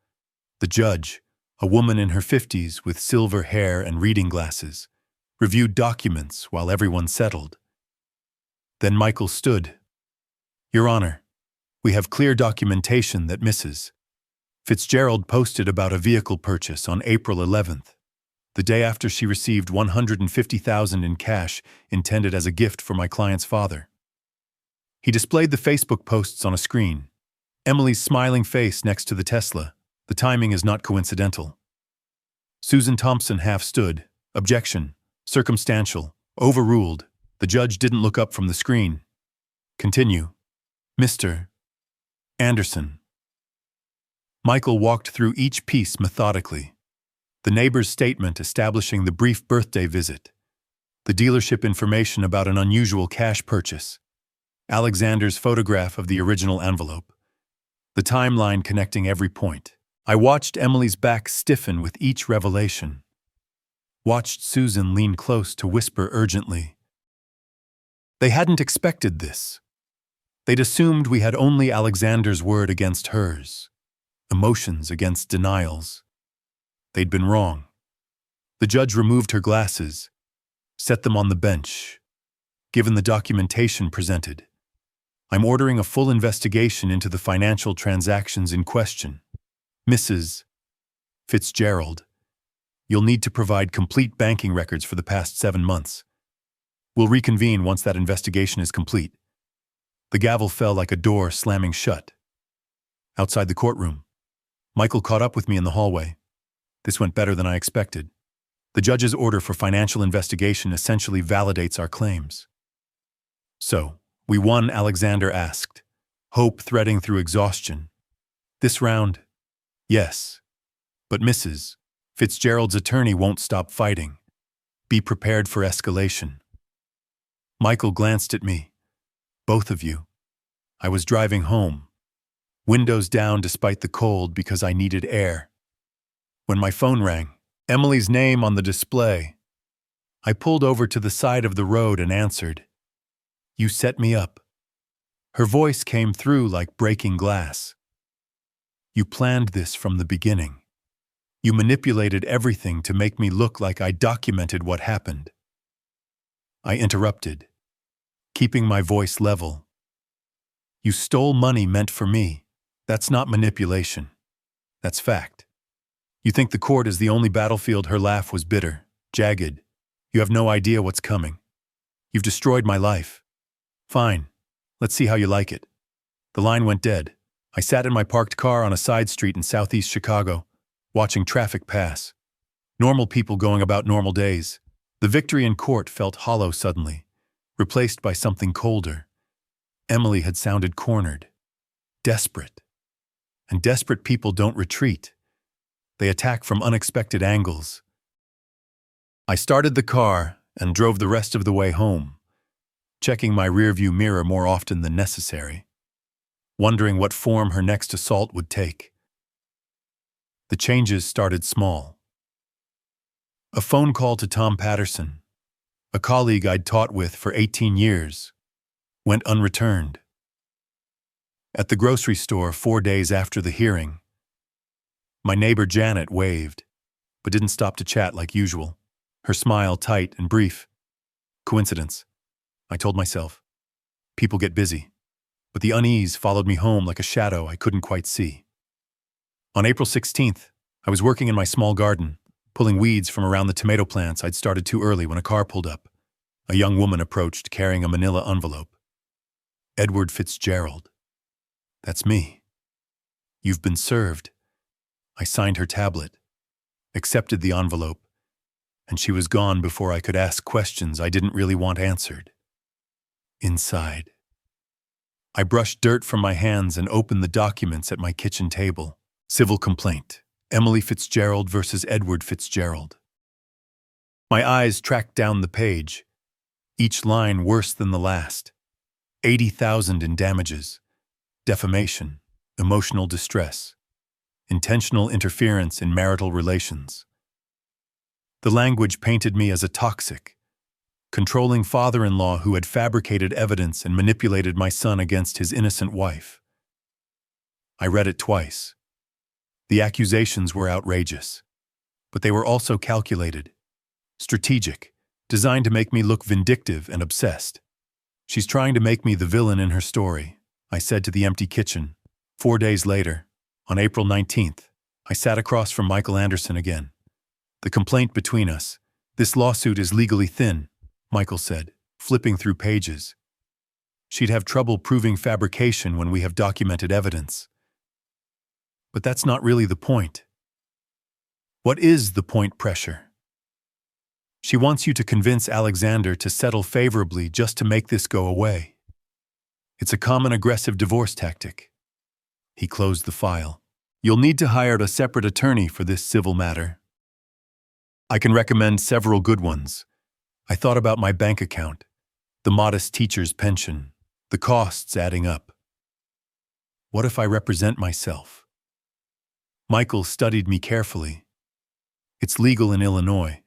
The judge, a woman in her 50s with silver hair and reading glasses, reviewed documents while everyone settled. Then Michael stood. "Your Honor, we have clear documentation that Mrs. Fitzgerald posted about a vehicle purchase on April 11th, the day after she received $150,000 in cash intended as a gift for my client's father." He displayed the Facebook posts on a screen. Emily's smiling face next to the Tesla. The timing is not coincidental. Susan Thompson half stood. Objection. Circumstantial. Overruled. The judge didn't look up from the screen. "Continue. Mr. Anderson." Michael walked through each piece methodically. The neighbor's statement establishing the brief birthday visit. The dealership information about an unusual cash purchase. Alexander's photograph of the original envelope. The timeline connecting every point. I watched Emily's back stiffen with each revelation. Watched Susan lean close to whisper urgently. They hadn't expected this. They'd assumed we had only Alexander's word against hers, emotions against denials. They'd been wrong. The judge removed her glasses, set them on the bench. Given the documentation presented, I'm ordering a full investigation into the financial transactions in question. Mrs. Fitzgerald, you'll need to provide complete banking records for the past 7 months. We'll reconvene once that investigation is complete. The gavel fell like a door slamming shut. Outside the courtroom, Michael caught up with me in the hallway. This went better than I expected. The judge's order for financial investigation essentially validates our claims. So, we won, Alexander asked, hope threading through exhaustion. This round, yes. But Mrs. Fitzgerald's attorney won't stop fighting. Be prepared for escalation. Michael glanced at me. Both of you. I was driving home, windows down despite the cold because I needed air. When my phone rang, Emily's name on the display. I pulled over to the side of the road and answered. You set me up. Her voice came through like breaking glass. You planned this from the beginning. You manipulated everything to make me look like I documented what happened. I interrupted, keeping my voice level. You stole money meant for me. That's not manipulation. That's fact. You think the court is the only battlefield? Her laugh was bitter, jagged. You have no idea what's coming. You've destroyed my life. Fine. Let's see how you like it. The line went dead. I sat in my parked car on a side street in southeast Chicago, watching traffic pass. Normal people going about normal days. The victory in court felt hollow suddenly, replaced by something colder. Emily had sounded cornered, desperate. And desperate people don't retreat. They attack from unexpected angles. I started the car and drove the rest of the way home, checking my rearview mirror more often than necessary, wondering what form her next assault would take. The changes started small. A phone call to Tom Patterson, a colleague I'd taught with for 18 years, went unreturned. At the grocery store 4 days after the hearing, my neighbor Janet waved, but didn't stop to chat like usual, her smile tight and brief. Coincidence, I told myself. People get busy, but the unease followed me home like a shadow I couldn't quite see. On April 16th, I was working in my small garden, pulling weeds from around the tomato plants I'd started too early when a car pulled up. A young woman approached carrying a manila envelope. Edward Fitzgerald. That's me. You've been served. I signed her tablet, accepted the envelope, and she was gone before I could ask questions I didn't really want answered. Inside, I brushed dirt from my hands and opened the documents at my kitchen table. Civil complaint. Emily Fitzgerald versus Edward Fitzgerald. My eyes tracked down the page, each line worse than the last. 80,000 in damages, defamation, emotional distress, intentional interference in marital relations. The language painted me as a toxic, controlling father-in-law who had fabricated evidence and manipulated my son against his innocent wife. I read it twice. The accusations were outrageous, but they were also calculated, strategic, designed to make me look vindictive and obsessed. She's trying to make me the villain in her story, I said to the empty kitchen. 4 days later, on April 19th, I sat across from Michael Anderson again. The complaint between us. This lawsuit is legally thin, Michael said, flipping through pages. She'd have trouble proving fabrication when we have documented evidence. But that's not really the point. What is the point? Pressure. She wants you to convince Alexander to settle favorably just to make this go away. It's a common aggressive divorce tactic. He closed the file. You'll need to hire a separate attorney for this civil matter. I can recommend several good ones. I thought about my bank account, the modest teacher's pension, the costs adding up. What if I represent myself? Michael studied me carefully. It's legal in Illinois,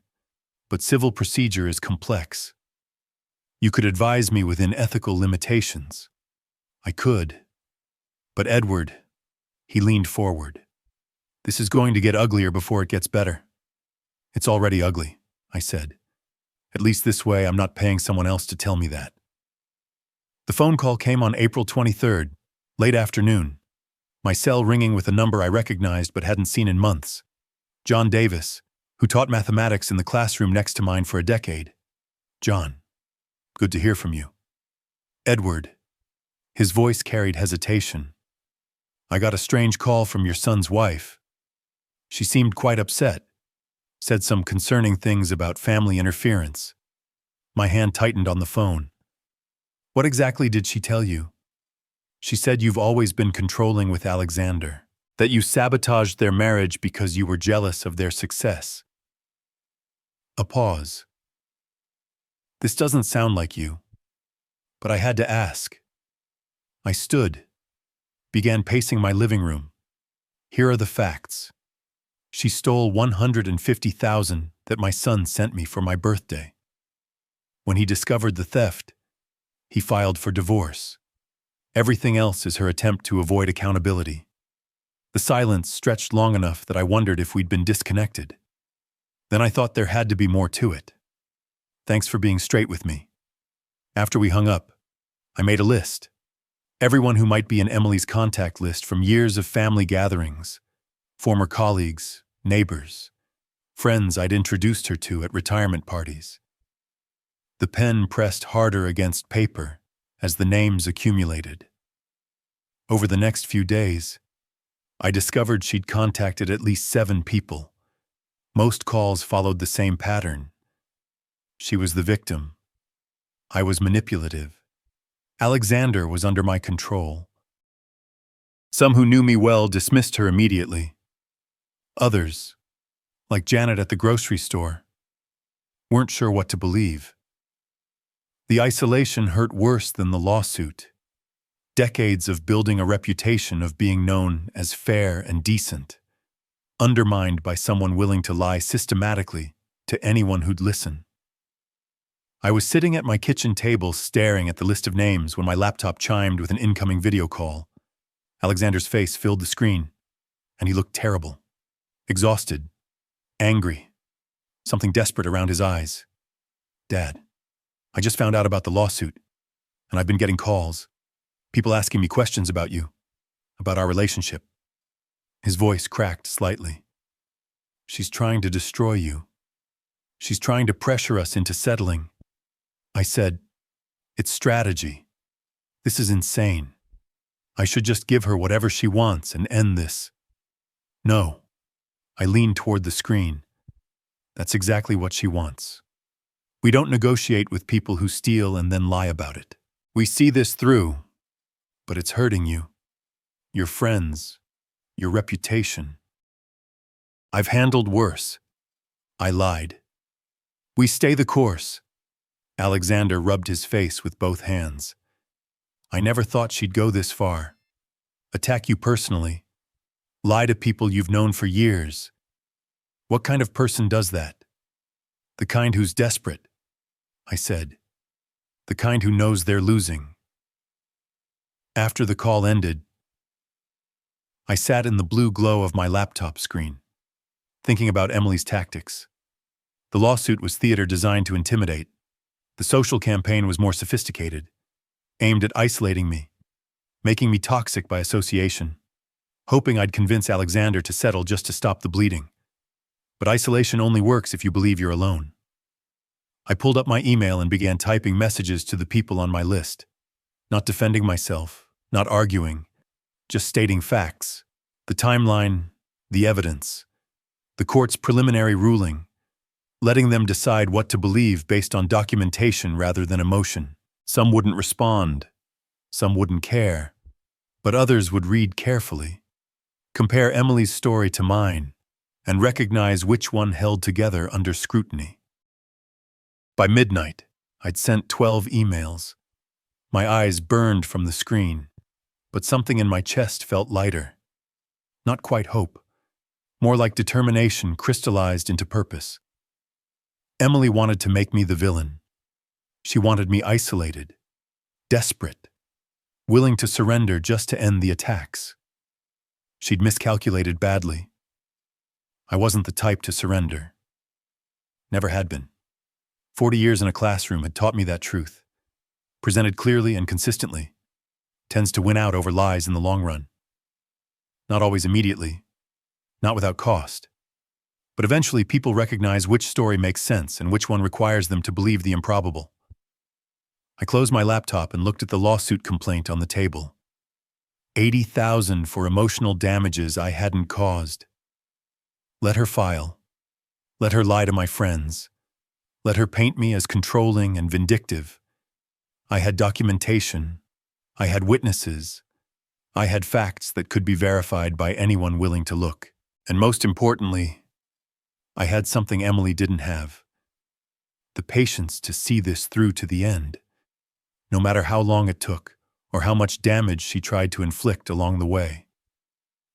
but civil procedure is complex. You could advise me within ethical limitations. I could. But Edward, he leaned forward. This is going to get uglier before it gets better. It's already ugly, I said. At least this way I'm not paying someone else to tell me that. The phone call came on April 23rd, late afternoon. My cell ringing with a number I recognized but hadn't seen in months. John Davis, who taught mathematics in the classroom next to mine for a decade. John, good to hear from you. Edward. His voice carried hesitation. I got a strange call from your son's wife. She seemed quite upset. Said some concerning things about family interference. My hand tightened on the phone. What exactly did she tell you? She said you've always been controlling with Alexander, that you sabotaged their marriage because you were jealous of their success. A pause. This doesn't sound like you, but I had to ask. I stood, began pacing my living room. Here are the facts. She stole $150,000 that my son sent me for my birthday. When he discovered the theft, he filed for divorce. Everything else is her attempt to avoid accountability. The silence stretched long enough that I wondered if we'd been disconnected. Then I thought there had to be more to it. Thanks for being straight with me. After we hung up, I made a list. Everyone who might be in Emily's contact list from years of family gatherings, former colleagues, neighbors, friends I'd introduced her to at retirement parties. The pen pressed harder against paper as the names accumulated. Over the next few days, I discovered she'd contacted at least 7 people. Most calls followed the same pattern. She was the victim. I was manipulative. Alexander was under my control. Some who knew me well dismissed her immediately. Others, like Janet at the grocery store, weren't sure what to believe. The isolation hurt worse than the lawsuit. Decades of building a reputation of being known as fair and decent, undermined by someone willing to lie systematically to anyone who'd listen. I was sitting at my kitchen table staring at the list of names when my laptop chimed with an incoming video call. Alexander's face filled the screen, and he looked terrible. Exhausted, angry, something desperate around his eyes. Dad, I just found out about the lawsuit, and I've been getting calls. People asking me questions about you, about our relationship. His voice cracked slightly. She's trying to destroy you. She's trying to pressure us into settling. I said, it's strategy. This is insane. I should just give her whatever she wants and end this. No. I leaned toward the screen. That's exactly what she wants. We don't negotiate with people who steal and then lie about it. We see this through, but it's hurting you, your friends, your reputation. I've handled worse. I lied. We stay the course. Alexander rubbed his face with both hands. I never thought she'd go this far. Attack you personally. Lie to people you've known for years. What kind of person does that? The kind who's desperate, I said. The kind who knows they're losing. After the call ended, I sat in the blue glow of my laptop screen, thinking about Emily's tactics. The lawsuit was theater designed to intimidate. The social campaign was more sophisticated, aimed at isolating me, making me toxic by association, hoping I'd convince Alexander to settle just to stop the bleeding. But isolation only works if you believe you're alone. I pulled up my email and began typing messages to the people on my list, not defending myself, not arguing, just stating facts, the timeline, the evidence, the court's preliminary ruling, letting them decide what to believe based on documentation rather than emotion. Some wouldn't respond, some wouldn't care, but others would read carefully, compare Emily's story to mine, and recognize which one held together under scrutiny. By midnight, I'd sent 12 emails. My eyes burned from the screen, but something in my chest felt lighter. Not quite hope, more like determination crystallized into purpose. Emily wanted to make me the villain. She wanted me isolated, desperate, willing to surrender just to end the attacks. She'd miscalculated badly. I wasn't the type to surrender. Never had been. 40 years in a classroom had taught me that truth, presented clearly and consistently, tends to win out over lies in the long run. Not always immediately, not without cost. But eventually people recognize which story makes sense and which one requires them to believe the improbable. I closed my laptop and looked at the lawsuit complaint on the table. $80,000 for emotional damages I hadn't caused. Let her file. Let her lie to my friends. Let her paint me as controlling and vindictive. I had documentation. I had witnesses. I had facts that could be verified by anyone willing to look. And most importantly, I had something Emily didn't have. The patience to see this through to the end, no matter how long it took or how much damage she tried to inflict along the way.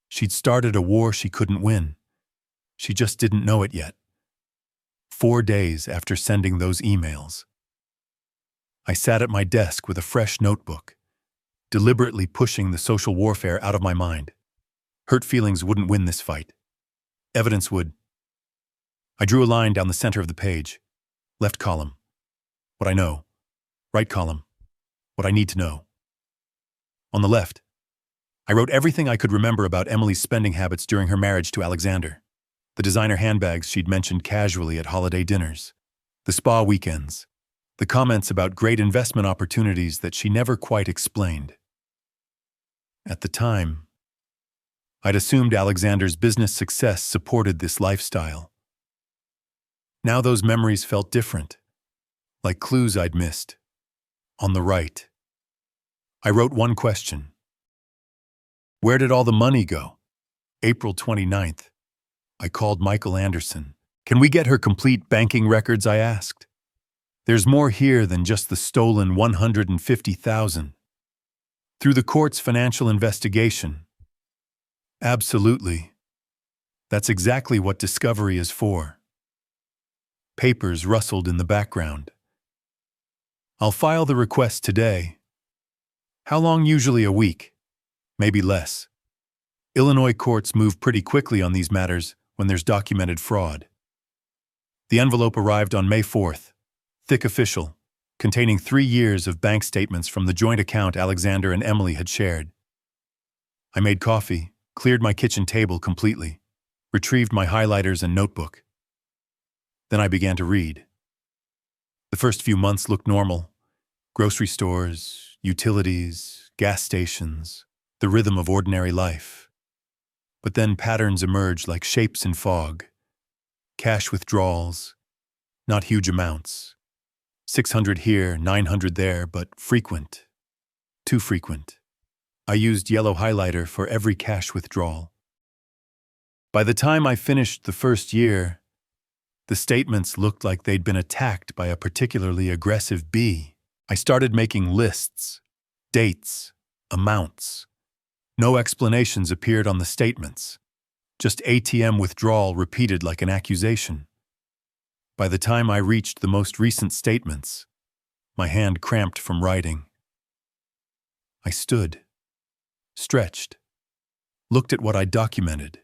She'd started a war she couldn't win. She just didn't know it yet. 4 days after sending those emails, I sat at my desk with a fresh notebook, deliberately pushing the social warfare out of my mind. Hurt feelings wouldn't win this fight. Evidence would. I drew a line down the center of the page. Left column, what I know. Right column, what I need to know. On the left, I wrote everything I could remember about Emily's spending habits during her marriage to Alexander. The designer handbags she'd mentioned casually at holiday dinners, the spa weekends, the comments about great investment opportunities that she never quite explained. At the time, I'd assumed Alexander's business success supported this lifestyle. Now those memories felt different, like clues I'd missed. On the right, I wrote one question. Where did all the money go? April 29th. I called Michael Anderson. Can we get her complete banking records, I asked. There's more here than just the stolen $150,000. Through the court's financial investigation. Absolutely. That's exactly what discovery is for. Papers rustled in the background. I'll file the request today. How long? Usually a week, maybe less. Illinois courts move pretty quickly on these matters when there's documented fraud. The envelope arrived on May 4th, thick official, containing 3 years of bank statements from the joint account Alexander and Emily had shared. I made coffee, cleared my kitchen table completely, retrieved my highlighters and notebook. Then I began to read. The first few months looked normal. Grocery stores, utilities, gas stations, the rhythm of ordinary life. But then patterns emerged like shapes in fog. Cash withdrawals, not huge amounts. 600 here, 900 there, but frequent. Too frequent. I used yellow highlighter for every cash withdrawal. By the time I finished the first year, the statements looked like they'd been attacked by a particularly aggressive bee. I started making lists, dates, amounts. No explanations appeared on the statements. Just ATM withdrawal repeated like an accusation. By the time I reached the most recent statements, my hand cramped from writing. I stood, stretched, looked at what I'd documented.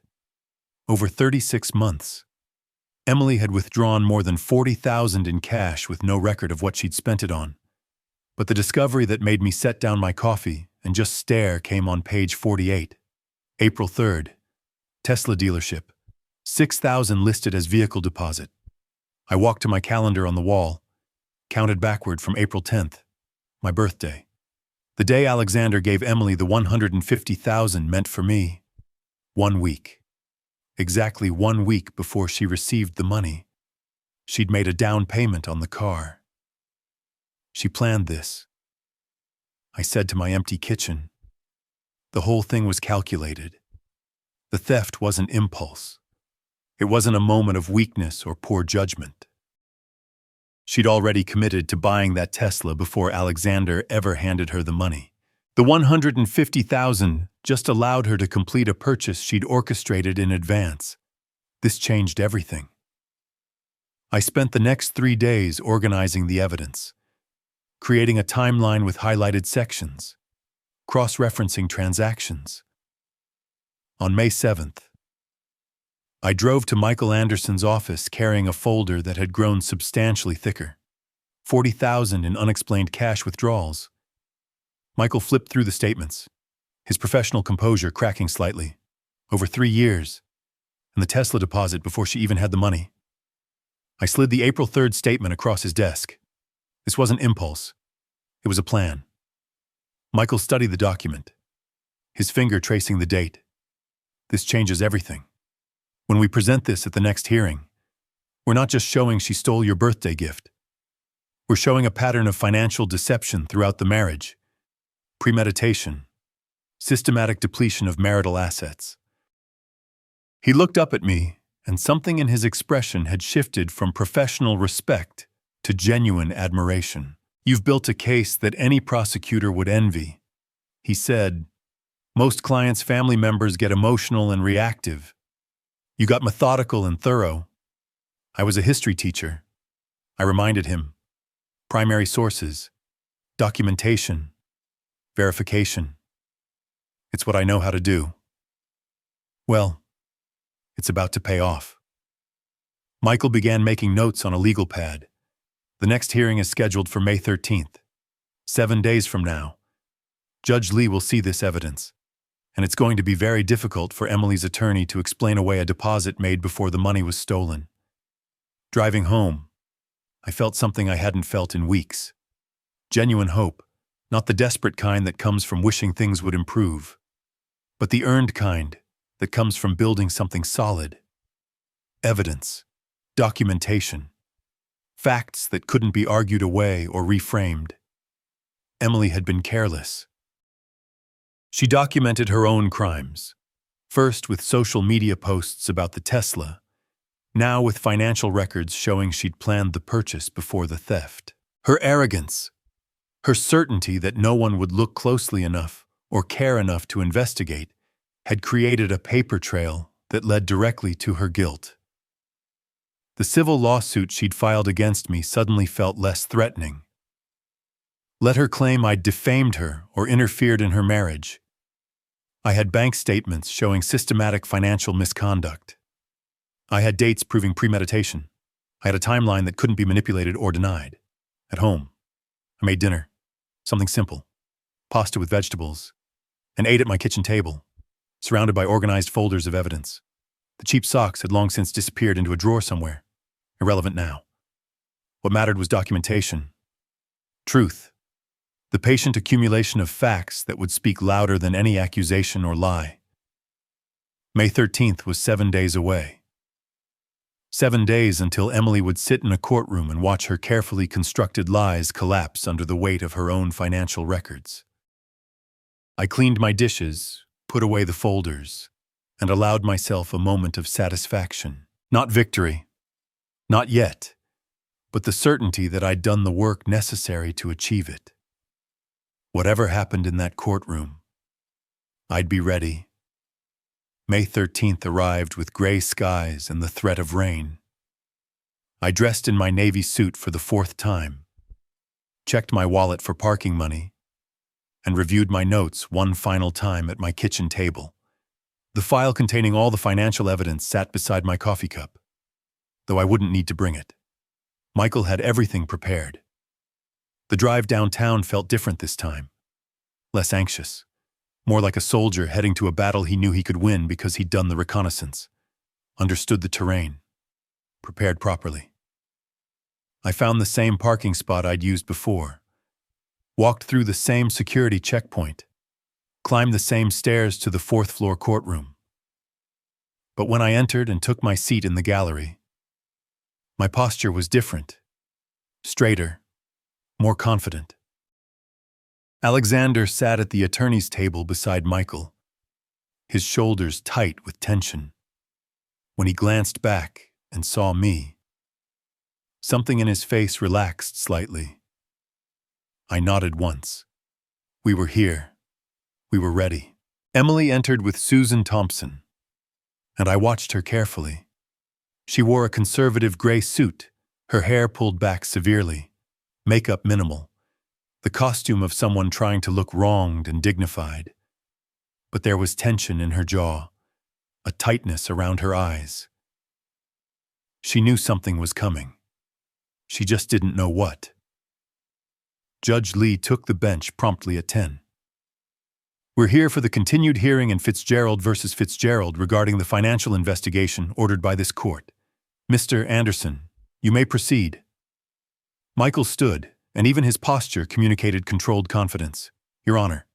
Over 36 months, Emily had withdrawn more than $40,000 in cash with no record of what she'd spent it on. But the discovery that made me set down my coffee and just stare came on page 48. April 3rd, Tesla dealership, $6,000 listed as vehicle deposit. I walked to my calendar on the wall, counted backward from April 10th, my birthday. The day Alexander gave Emily the $150,000 meant for me 1 week. Exactly 1 week before she received the money. She'd made a down payment on the car. She planned this. I said to my empty kitchen. The whole thing was calculated. The theft wasn't impulse. It wasn't a moment of weakness or poor judgment. She'd already committed to buying that Tesla before Alexander ever handed her the money. The $150,000 just allowed her to complete a purchase she'd orchestrated in advance. This changed everything. I spent the next 3 days organizing the evidence, creating a timeline with highlighted sections, cross-referencing transactions. On May 7th, I drove to Michael Anderson's office carrying a folder that had grown substantially thicker. 40,000 in unexplained cash withdrawals. Michael flipped through the statements, his professional composure cracking slightly. Over 3 years, and the Tesla deposit before she even had the money. I slid the April 3rd statement across his desk. This wasn't impulse. It was a plan. Michael studied the document, his finger tracing the date. This changes everything. When we present this at the next hearing, we're not just showing she stole your birthday gift. We're showing a pattern of financial deception throughout the marriage, premeditation, systematic depletion of marital assets. He looked up at me, and something in his expression had shifted from professional respect to genuine admiration. You've built a case that any prosecutor would envy. He said, most clients' family members get emotional and reactive. You got methodical and thorough. I was a history teacher. I reminded him. Primary sources, documentation, verification. It's what I know how to do. Well, it's about to pay off. Michael began making notes on a legal pad. The next hearing is scheduled for May 13th. 7 days from now. Judge Lee will see this evidence, and it's going to be very difficult for Emily's attorney to explain away a deposit made before the money was stolen. Driving home, I felt something I hadn't felt in weeks. Genuine hope, not the desperate kind that comes from wishing things would improve, but the earned kind that comes from building something solid. Evidence, documentation, facts that couldn't be argued away or reframed. Emily had been careless. She documented her own crimes, first with social media posts about the Tesla, now with financial records showing she'd planned the purchase before the theft. Her arrogance, her certainty that no one would look closely enough or care enough to investigate, had created a paper trail that led directly to her guilt. The civil lawsuit she'd filed against me suddenly felt less threatening. Let her claim I'd defamed her or interfered in her marriage. I had bank statements showing systematic financial misconduct. I had dates proving premeditation. I had a timeline that couldn't be manipulated or denied. At home, I made dinner, something simple, pasta with vegetables, and ate at my kitchen table, surrounded by organized folders of evidence. The cheap socks had long since disappeared into a drawer somewhere, irrelevant now. What mattered was documentation, truth, the patient accumulation of facts that would speak louder than any accusation or lie. May 13th was 7 days away. 7 days until Emily would sit in a courtroom and watch her carefully constructed lies collapse under the weight of her own financial records. I cleaned my dishes, put away the folders, and allowed myself a moment of satisfaction. Not victory. Not yet. But the certainty that I'd done the work necessary to achieve it. Whatever happened in that courtroom, I'd be ready. May 13th arrived with gray skies and the threat of rain. I dressed in my navy suit for the 4th time, checked my wallet for parking money, and reviewed my notes one final time at my kitchen table. The file containing all the financial evidence sat beside my coffee cup, though I wouldn't need to bring it. Michael had everything prepared. The drive downtown felt different this time, less anxious, more like a soldier heading to a battle he knew he could win because he'd done the reconnaissance, understood the terrain, prepared properly. I found the same parking spot I'd used before, walked through the same security checkpoint, climbed the same stairs to the 4th floor courtroom. But when I entered and took my seat in the gallery, my posture was different, straighter, more confident. Alexander sat at the attorney's table beside Michael, his shoulders tight with tension. When he glanced back and saw me, something in his face relaxed slightly. I nodded once. We were here. We were ready. Emily entered with Susan Thompson, and I watched her carefully. She wore a conservative gray suit, her hair pulled back severely, makeup minimal, the costume of someone trying to look wronged and dignified. But there was tension in her jaw, a tightness around her eyes. She knew something was coming. She just didn't know what. Judge Lee took the bench promptly at 10. We're here for the continued hearing in Fitzgerald versus Fitzgerald regarding the financial investigation ordered by this court. Mr. Anderson, you may proceed. Michael stood, and even his posture communicated controlled confidence. Your Honor,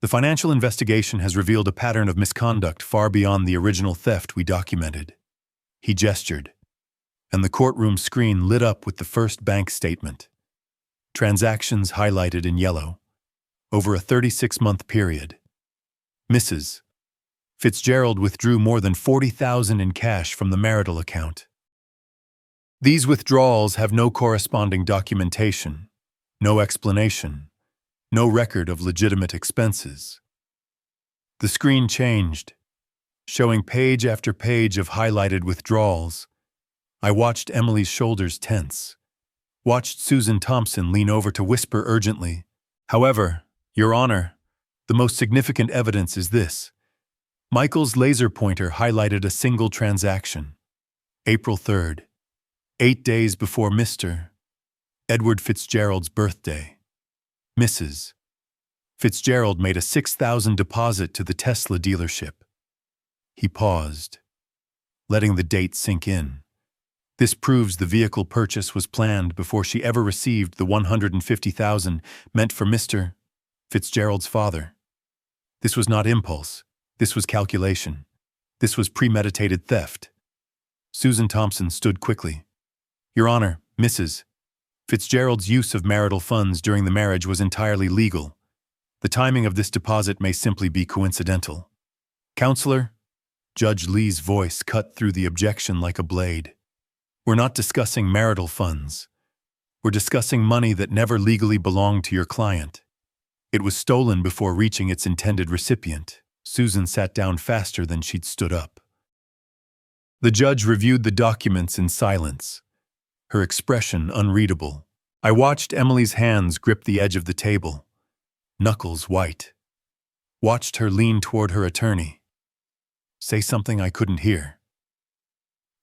the financial investigation has revealed a pattern of misconduct far beyond the original theft we documented. He gestured, and the courtroom screen lit up with the first bank statement. Transactions highlighted in yellow. Over a 36-month period. Mrs. Fitzgerald withdrew more than $40,000 in cash from the marital account. These withdrawals have no corresponding documentation, no explanation, no record of legitimate expenses. The screen changed, showing page after page of highlighted withdrawals. I watched Emily's shoulders tense, watched Susan Thompson lean over to whisper urgently, "However, Your Honor, the most significant evidence is this." Michael's laser pointer highlighted a single transaction. April 3rd, 8 days before Mr. Edward Fitzgerald's birthday. Mrs. Fitzgerald made a $6,000 deposit to the Tesla dealership. He paused, letting the date sink in. This proves the vehicle purchase was planned before she ever received the $150,000 meant for Mr. Fitzgerald's father. This was not impulse. This was calculation. This was premeditated theft. Susan Thompson stood quickly. Your Honor, Mrs. Fitzgerald's use of marital funds during the marriage was entirely legal. The timing of this deposit may simply be coincidental. Counselor, Judge Lee's voice cut through the objection like a blade. We're not discussing marital funds. We're discussing money that never legally belonged to your client. It was stolen before reaching its intended recipient. Susan sat down faster than she'd stood up. The judge reviewed the documents in silence, her expression unreadable. I watched Emily's hands grip the edge of the table, knuckles white. Watched her lean toward her attorney. Say something I couldn't hear.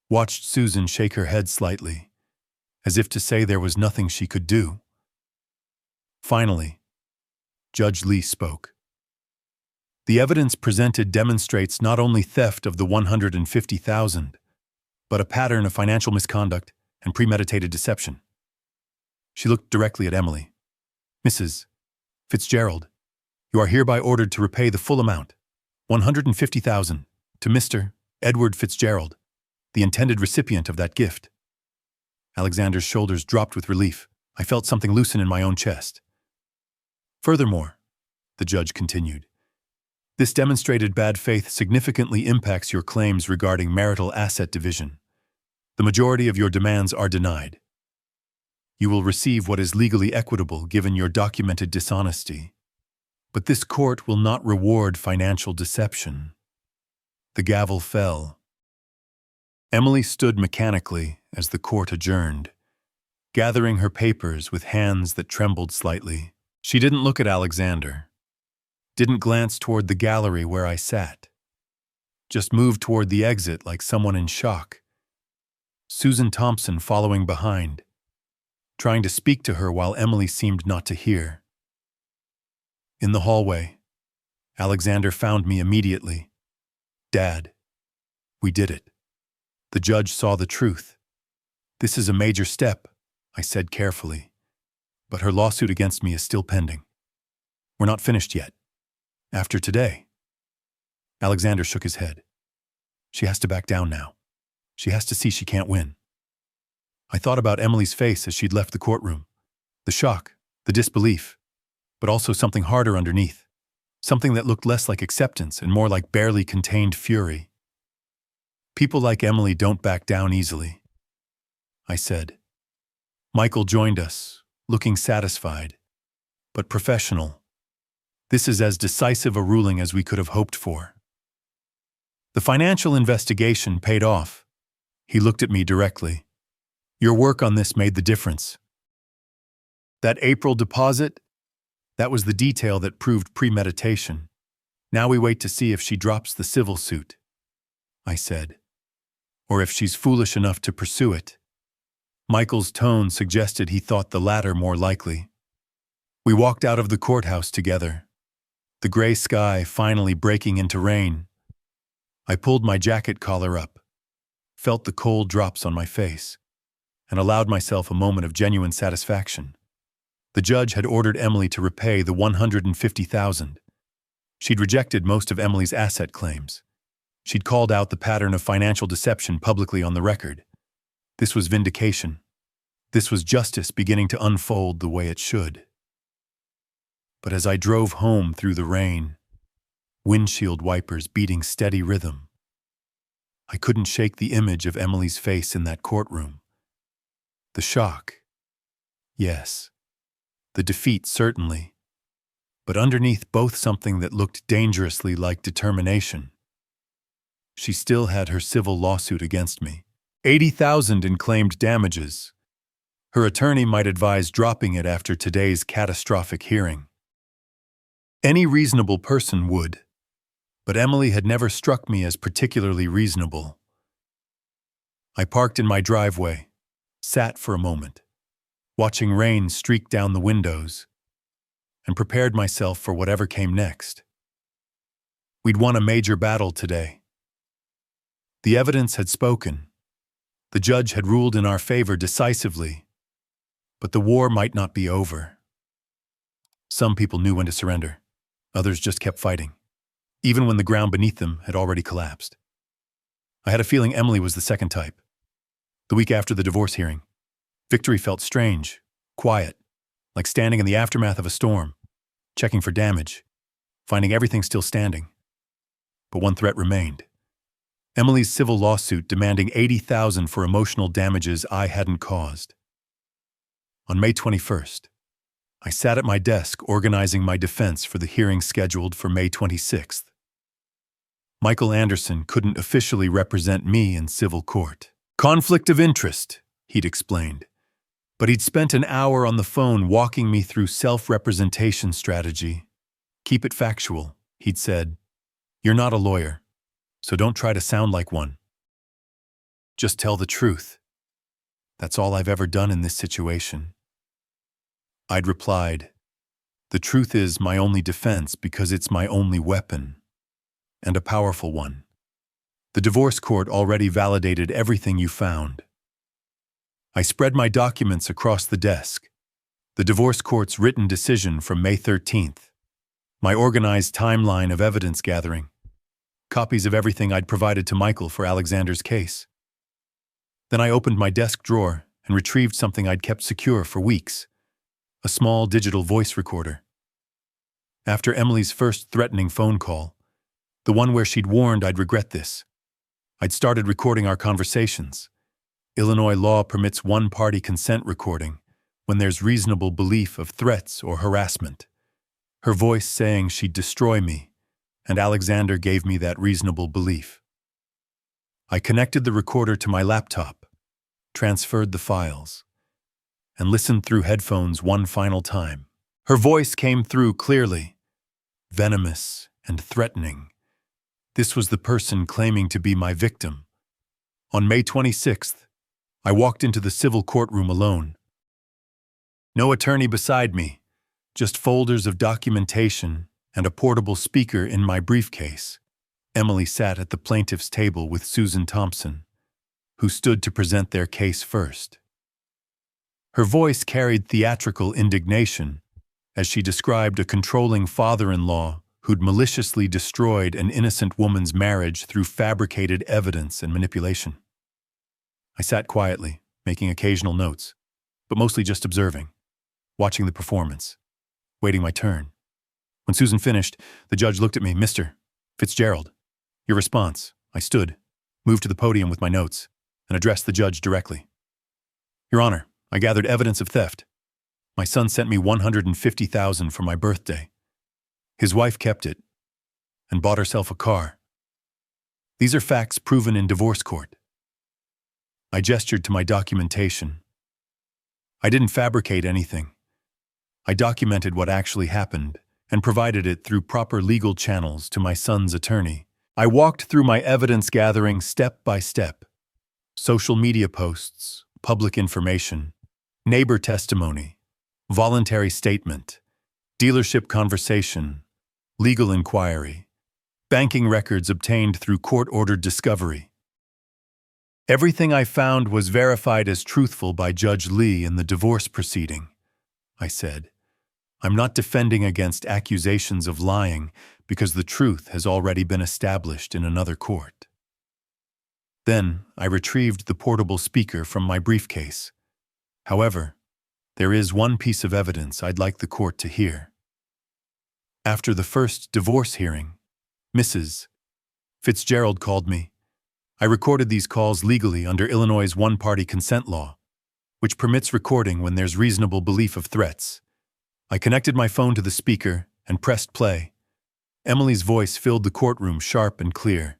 Watched Susan shake her head slightly, as if to say there was nothing she could do. Finally, Judge Lee spoke. The evidence presented demonstrates not only theft of the $150,000, but a pattern of financial misconduct and premeditated deception. She looked directly at Emily. Mrs. Fitzgerald, you are hereby ordered to repay the full amount, $150,000, to Mr. Edward Fitzgerald, the intended recipient of that gift. Alexander's shoulders dropped with relief. I felt something loosen in my own chest. Furthermore, the judge continued, this demonstrated bad faith significantly impacts your claims regarding marital asset division. The majority of your demands are denied. You will receive what is legally equitable given your documented dishonesty. But this court will not reward financial deception. The gavel fell. Emily stood mechanically as the court adjourned, gathering her papers with hands that trembled slightly. She didn't look at Alexander, didn't glance toward the gallery where I sat, just moved toward the exit like someone in shock. Susan Thompson following behind, trying to speak to her while Emily seemed not to hear. In the hallway, Alexander found me immediately. Dad, we did it. The judge saw the truth. This is a major step, I said carefully. But her lawsuit against me is still pending. We're not finished yet. After today. Alexander shook his head. She has to back down now. She has to see she can't win. I thought about Emily's face as she'd left the courtroom. The shock, the disbelief, but also something harder underneath. Something that looked less like acceptance and more like barely contained fury. People like Emily don't back down easily, I said. Michael joined us, looking satisfied, but professional. This is as decisive a ruling as we could have hoped for. The financial investigation paid off. He looked at me directly. Your work on this made the difference. That April deposit, That was the detail that proved premeditation. Now we wait to see if she drops the civil suit, I said, or if she's foolish enough to pursue it. Michael's tone suggested he thought the latter more likely. We walked out of the courthouse together, the gray sky finally breaking into rain. I pulled my jacket collar up, felt the cold drops on my face, and allowed myself a moment of genuine satisfaction. The judge had ordered Emily to repay the $150,000. She'd rejected most of Emily's asset claims. She'd called out the pattern of financial deception publicly on the record. This was vindication. This was justice beginning to unfold the way it should. But as I drove home through the rain, windshield wipers beating steady rhythm, I couldn't shake the image of Emily's face in that courtroom. The shock, yes. The defeat, certainly. But underneath both something that looked dangerously like determination. She still had her civil lawsuit against me. $80,000 in claimed damages. Her attorney might advise dropping it after today's catastrophic hearing. Any reasonable person would, but Emily had never struck me as particularly reasonable. I parked in my driveway, sat for a moment, watching rain streak down the windows, and prepared myself for whatever came next. We'd won a major battle today. The evidence had spoken. The judge had ruled in our favor decisively, but the war might not be over. Some people knew when to surrender. Others just kept fighting, even when the ground beneath them had already collapsed. I had a feeling Emily was the second type. The week after the divorce hearing, victory felt strange, quiet, like standing in the aftermath of a storm, checking for damage, finding everything still standing. But one threat remained. Emily's civil lawsuit demanding $80,000 for emotional damages I hadn't caused. On May 21st, I sat at my desk organizing my defense for the hearing scheduled for May 26th. Michael Anderson couldn't officially represent me in civil court. Conflict of interest, he'd explained. But he'd spent an hour on the phone walking me through self-representation strategy. Keep it factual, he'd said. You're not a lawyer, so don't try to sound like one. Just tell the truth. That's all I've ever done in this situation. I'd replied, the truth is my only defense because it's my only weapon, and a powerful one. The divorce court already validated everything you found. I spread my documents across the desk. The divorce court's written decision from May 13th. My organized timeline of evidence gathering. Copies of everything I'd provided to Michael for Alexander's case. Then I opened my desk drawer and retrieved something I'd kept secure for weeks. A small digital voice recorder. After Emily's first threatening phone call, the one where she'd warned I'd regret this, I'd started recording our conversations. Illinois law permits one-party consent recording when there's reasonable belief of threats or harassment. Her voice saying she'd destroy me, and Alexander gave me that reasonable belief. I connected the recorder to my laptop, transferred the files, and listened through headphones one final time. Her voice came through clearly, venomous and threatening. This was the person claiming to be my victim. On May 26th, I walked into the civil courtroom alone. No attorney beside me, just folders of documentation and a portable speaker in my briefcase. Emily sat at the plaintiff's table with Susan Thompson, who stood to present their case first. Her voice carried theatrical indignation as she described a controlling father-in-law who'd maliciously destroyed an innocent woman's marriage through fabricated evidence and manipulation. I sat quietly, making occasional notes, but mostly just observing, watching the performance, waiting my turn. When Susan finished, the judge looked at me, Mr. Fitzgerald, your response. I stood, moved to the podium with my notes, and addressed the judge directly. Your Honor, I gathered evidence of theft. My son sent me $150,000 for my birthday. His wife kept it and bought herself a car. These are facts proven in divorce court. I gestured to my documentation. I didn't fabricate anything. I documented what actually happened and provided it through proper legal channels to my son's attorney. I walked through my evidence gathering step by step. Social media posts, public information, neighbor testimony, voluntary statement, dealership conversation, legal inquiry, banking records obtained through court-ordered discovery. Everything I found was verified as truthful by Judge Lee in the divorce proceeding. I said, I'm not defending against accusations of lying because the truth has already been established in another court. Then I retrieved the portable speaker from my briefcase. However, there is one piece of evidence I'd like the court to hear. After the first divorce hearing, Mrs. Fitzgerald called me. I recorded these calls legally under Illinois' one-party consent law, which permits recording when there's reasonable belief of threats. I connected my phone to the speaker and pressed play. Emily's voice filled the courtroom sharp and clear.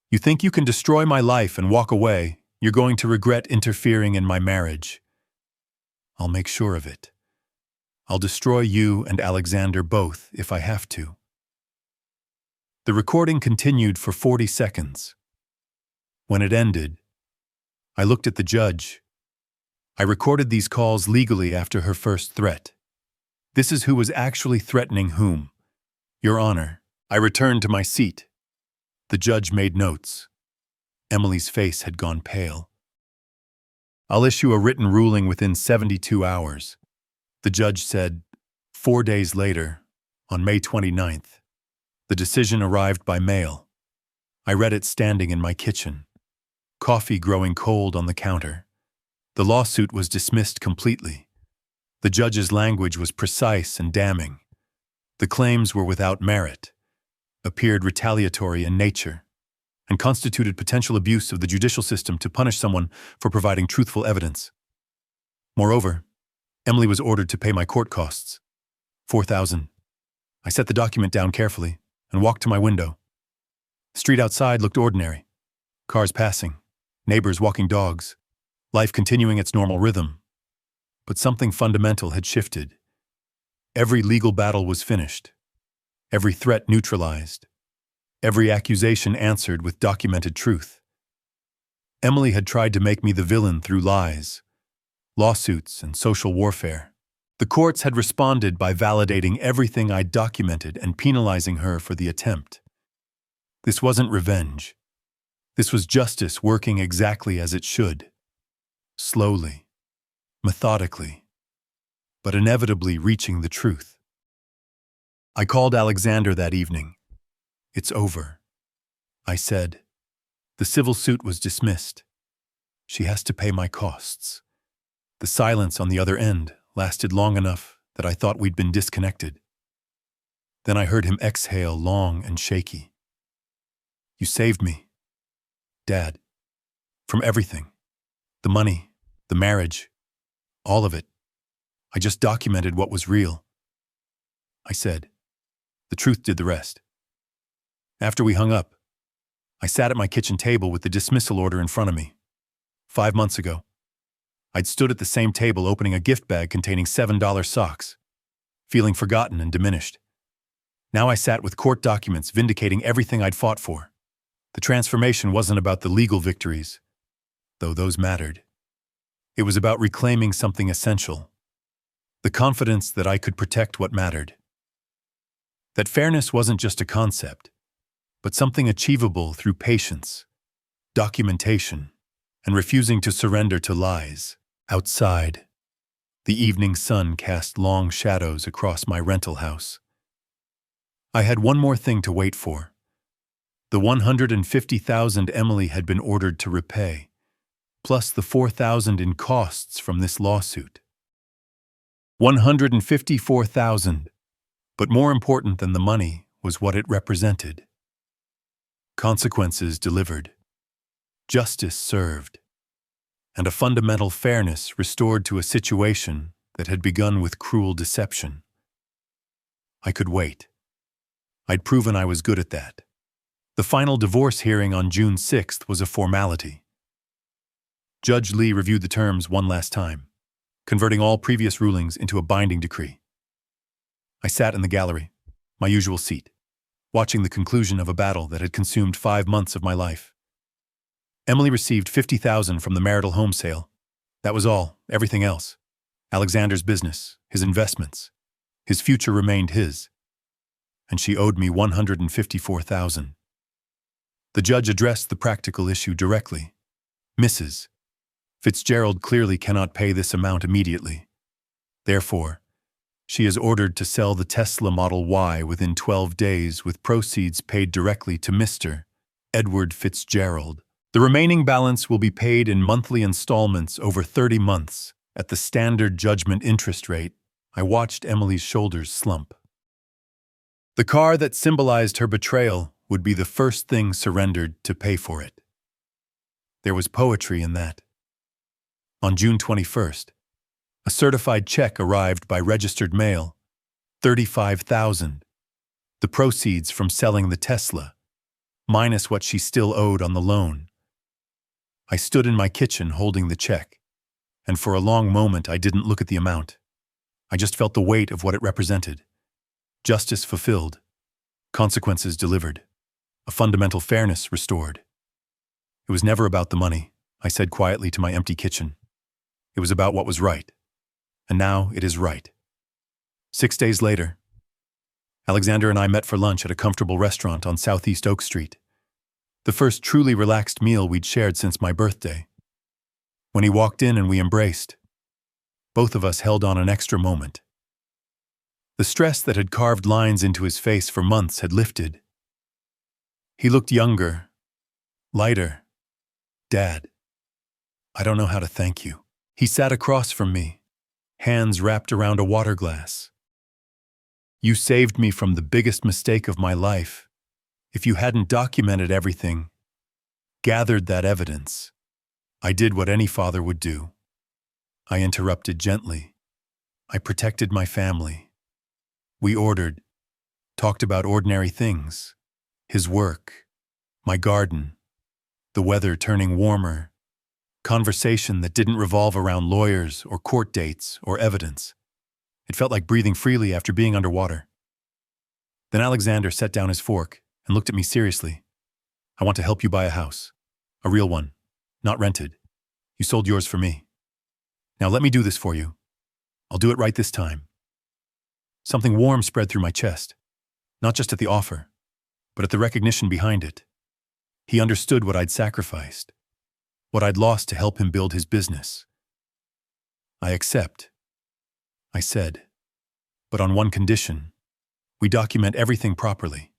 You think you can destroy my life and walk away, you're going to regret interfering in my marriage. I'll make sure of it. I'll destroy you and Alexander both if I have to. The recording continued for 40 seconds. When it ended, I looked at the judge. I recorded these calls legally after her first threat. This is who was actually threatening whom. Your Honor, I returned to my seat. The judge made notes. Emily's face had gone pale. I'll issue a written ruling within 72 hours. The judge said. 4 days later, on May 29th, the decision arrived by mail. I read it standing in my kitchen. Coffee growing cold on the counter. The lawsuit was dismissed completely. The judge's language was precise and damning. The claims were without merit, appeared retaliatory in nature, and constituted potential abuse of the judicial system to punish someone for providing truthful evidence. Moreover, Emily was ordered to pay my court costs. $4,000. I set the document down carefully and walked to my window. The street outside looked ordinary. Cars passing, neighbors walking dogs, life continuing its normal rhythm. But something fundamental had shifted. Every legal battle was finished. Every threat neutralized. Every accusation answered with documented truth. Emily had tried to make me the villain through lies, lawsuits, and social warfare. The courts had responded by validating everything I'd documented and penalizing her for the attempt. This wasn't revenge. This was justice working exactly as it should. Slowly, methodically, but inevitably reaching the truth. I called Alexander that evening. It's over, I said. The civil suit was dismissed. She has to pay my costs. The silence on the other end lasted long enough that I thought we'd been disconnected. Then I heard him exhale long and shaky. You saved me, Dad, from everything. The money, the marriage, all of it. I just documented what was real. I said. The truth did the rest. After we hung up, I sat at my kitchen table with the dismissal order in front of me. 5 months ago, I'd stood at the same table opening a gift bag containing $7 socks, feeling forgotten and diminished. Now I sat with court documents vindicating everything I'd fought for. The transformation wasn't about the legal victories, though those mattered. It was about reclaiming something essential. The confidence that I could protect what mattered. That fairness wasn't just a concept, but something achievable through patience, documentation, and refusing to surrender to lies. Outside, the evening sun cast long shadows across my rental house. I had one more thing to wait for. The $150,000 Emily had been ordered to repay, plus the $4,000 in costs from this lawsuit. $154,000, but more important than the money was what it represented. Consequences delivered, justice served, and a fundamental fairness restored to a situation that had begun with cruel deception. I could wait. I'd proven I was good at that. The final divorce hearing on June 6th was a formality. Judge Lee reviewed the terms one last time, converting all previous rulings into a binding decree. I sat in the gallery, my usual seat, watching the conclusion of a battle that had consumed 5 months of my life. Emily received $50,000 from the marital home sale. That was all, everything else. Alexander's business, his investments, his future remained his. And she owed me $154,000. The judge addressed the practical issue directly. Mrs. Fitzgerald clearly cannot pay this amount immediately. Therefore, she is ordered to sell the Tesla Model Y within 12 days with proceeds paid directly to Mr. Edward Fitzgerald. The remaining balance will be paid in monthly installments over 30 months at the standard judgment interest rate. I watched Emily's shoulders slump. The car that symbolized her betrayal would be the first thing surrendered to pay for it. There was poetry in that. On June 21st, a certified check arrived by registered mail, $35,000, the proceeds from selling the Tesla, minus what she still owed on the loan. I stood in my kitchen holding the check, and for a long moment I didn't look at the amount. I just felt the weight of what it represented. Justice fulfilled, consequences delivered, a fundamental fairness restored. It was never about the money, I said quietly to my empty kitchen. It was about what was right. And now it is right. 6 days later, Alexander and I met for lunch at a comfortable restaurant on Southeast Oak Street. The first truly relaxed meal we'd shared since my birthday. When he walked in and we embraced, both of us held on an extra moment. The stress that had carved lines into his face for months had lifted. He looked younger, lighter. Dad, I don't know how to thank you. He sat across from me, hands wrapped around a water glass. You saved me from the biggest mistake of my life. If you hadn't documented everything, gathered that evidence, I did what any father would do. I interrupted gently. I protected my family. We ordered, talked about ordinary things, his work, my garden, the weather turning warmer, conversation that didn't revolve around lawyers or court dates or evidence. It felt like breathing freely after being underwater. Then Alexander set down his fork and looked at me seriously. I want to help you buy a house. A real one, not rented. You sold yours for me. Now let me do this for you. I'll do it right this time. Something warm spread through my chest, not just at the offer, but at the recognition behind it. He understood what I'd sacrificed, what I'd lost to help him build his business. I accept, I said, but on one condition. We document everything properly.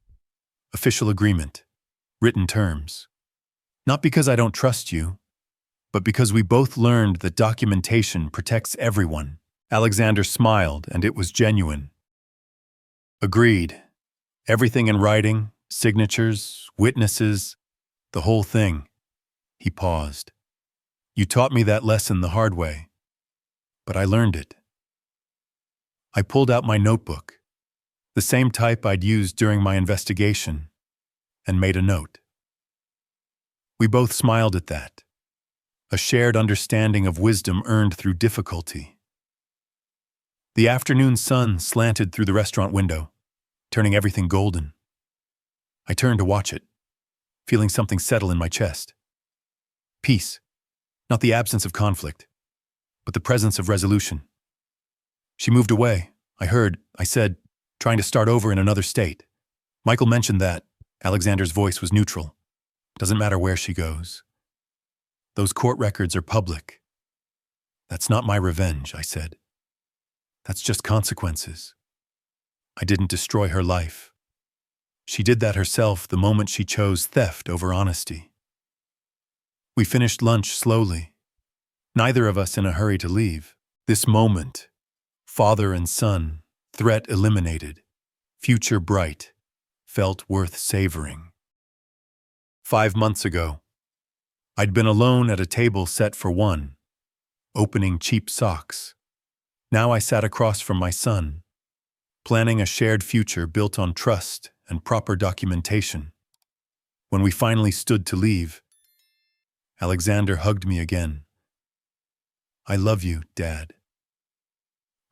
Official agreement, written terms. Not because I don't trust you, but because we both learned that documentation protects everyone. Alexander smiled, and it was genuine. Agreed. Everything in writing, signatures, witnesses, the whole thing. He paused. You taught me that lesson the hard way, but I learned it. I pulled out my notebook, the same type I'd used during my investigation, and made a note. We both smiled at that, a shared understanding of wisdom earned through difficulty. The afternoon sun slanted through the restaurant window, turning everything golden. I turned to watch it, feeling something settle in my chest. Peace, not the absence of conflict, but the presence of resolution. She moved away, I said, trying to start over in another state. Michael mentioned that. Alexander's voice was neutral. Doesn't matter where she goes. Those court records are public. That's not my revenge, I said. That's just consequences. I didn't destroy her life. She did that herself the moment she chose theft over honesty. We finished lunch slowly, neither of us in a hurry to leave. This moment, father and son, threat eliminated, future bright, felt worth savoring. 5 months ago, I'd been alone at a table set for one, opening cheap socks. Now I sat across from my son, planning a shared future built on trust and proper documentation. When we finally stood to leave, Alexander hugged me again. I love you, Dad.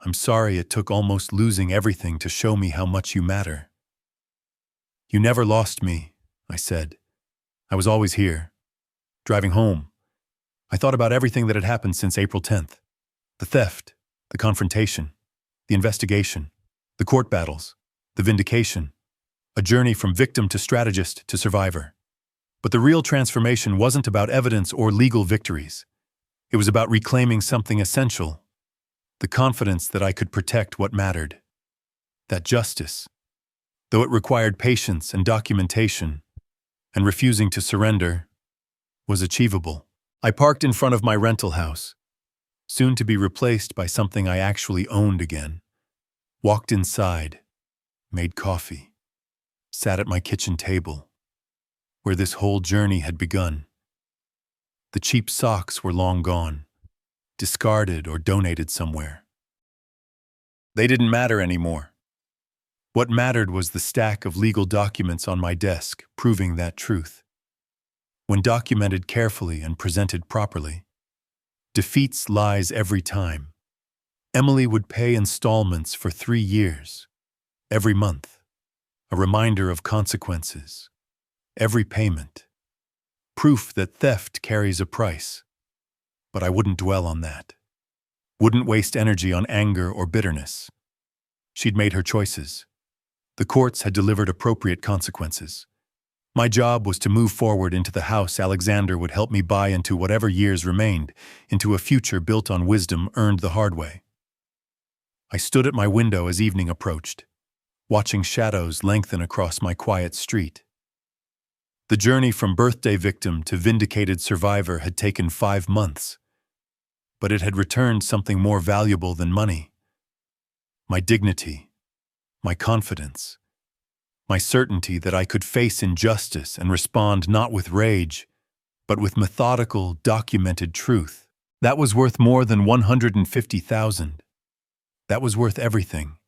I'm sorry it took almost losing everything to show me how much you matter." "You never lost me," I said. "I was always here." Driving home, I thought about everything that had happened since April 10th. The theft, the confrontation, the investigation, the court battles, the vindication, a journey from victim to strategist to survivor. But the real transformation wasn't about evidence or legal victories. It was about reclaiming something essential, the confidence that I could protect what mattered. That justice, though it required patience and documentation, and refusing to surrender, was achievable. I parked in front of my rental house, soon to be replaced by something I actually owned again. Walked inside, made coffee, sat at my kitchen table, where this whole journey had begun. The cheap socks were long gone, discarded or donated somewhere. They didn't matter anymore. What mattered was the stack of legal documents on my desk proving that truth. When documented carefully and presented properly, defeats lies every time. Emily would pay installments for 3 years, every month, a reminder of consequences, every payment, proof that theft carries a price. But I wouldn't dwell on that. Wouldn't waste energy on anger or bitterness. She'd made her choices. The courts had delivered appropriate consequences. My job was to move forward into the house Alexander would help me buy into whatever years remained, into a future built on wisdom earned the hard way. I stood at my window as evening approached, watching shadows lengthen across my quiet street. The journey from birthday victim to vindicated survivor had taken 5 months, but it had returned something more valuable than money. My dignity, my confidence, my certainty that I could face injustice and respond not with rage, but with methodical, documented truth. That was worth more than 150,000. That was worth everything.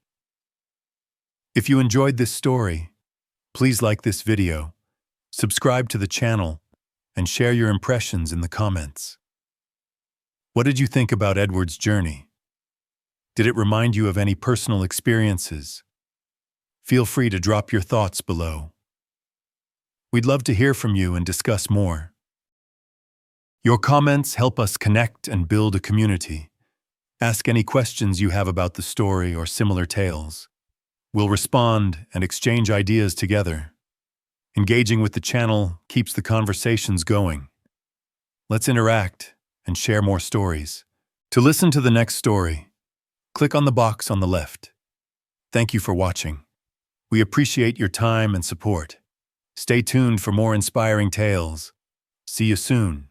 If you enjoyed this story, please like this video, subscribe to the channel, and share your impressions in the comments. What did you think about Edward's journey? Did it remind you of any personal experiences? Feel free to drop your thoughts below. We'd love to hear from you and discuss more. Your comments help us connect and build a community. Ask any questions you have about the story or similar tales. We'll respond and exchange ideas together. Engaging with the channel keeps the conversations going. Let's interact and share more stories. To listen to the next story, click on the box on the left. Thank you for watching. We appreciate your time and support. Stay tuned for more inspiring tales. See you soon.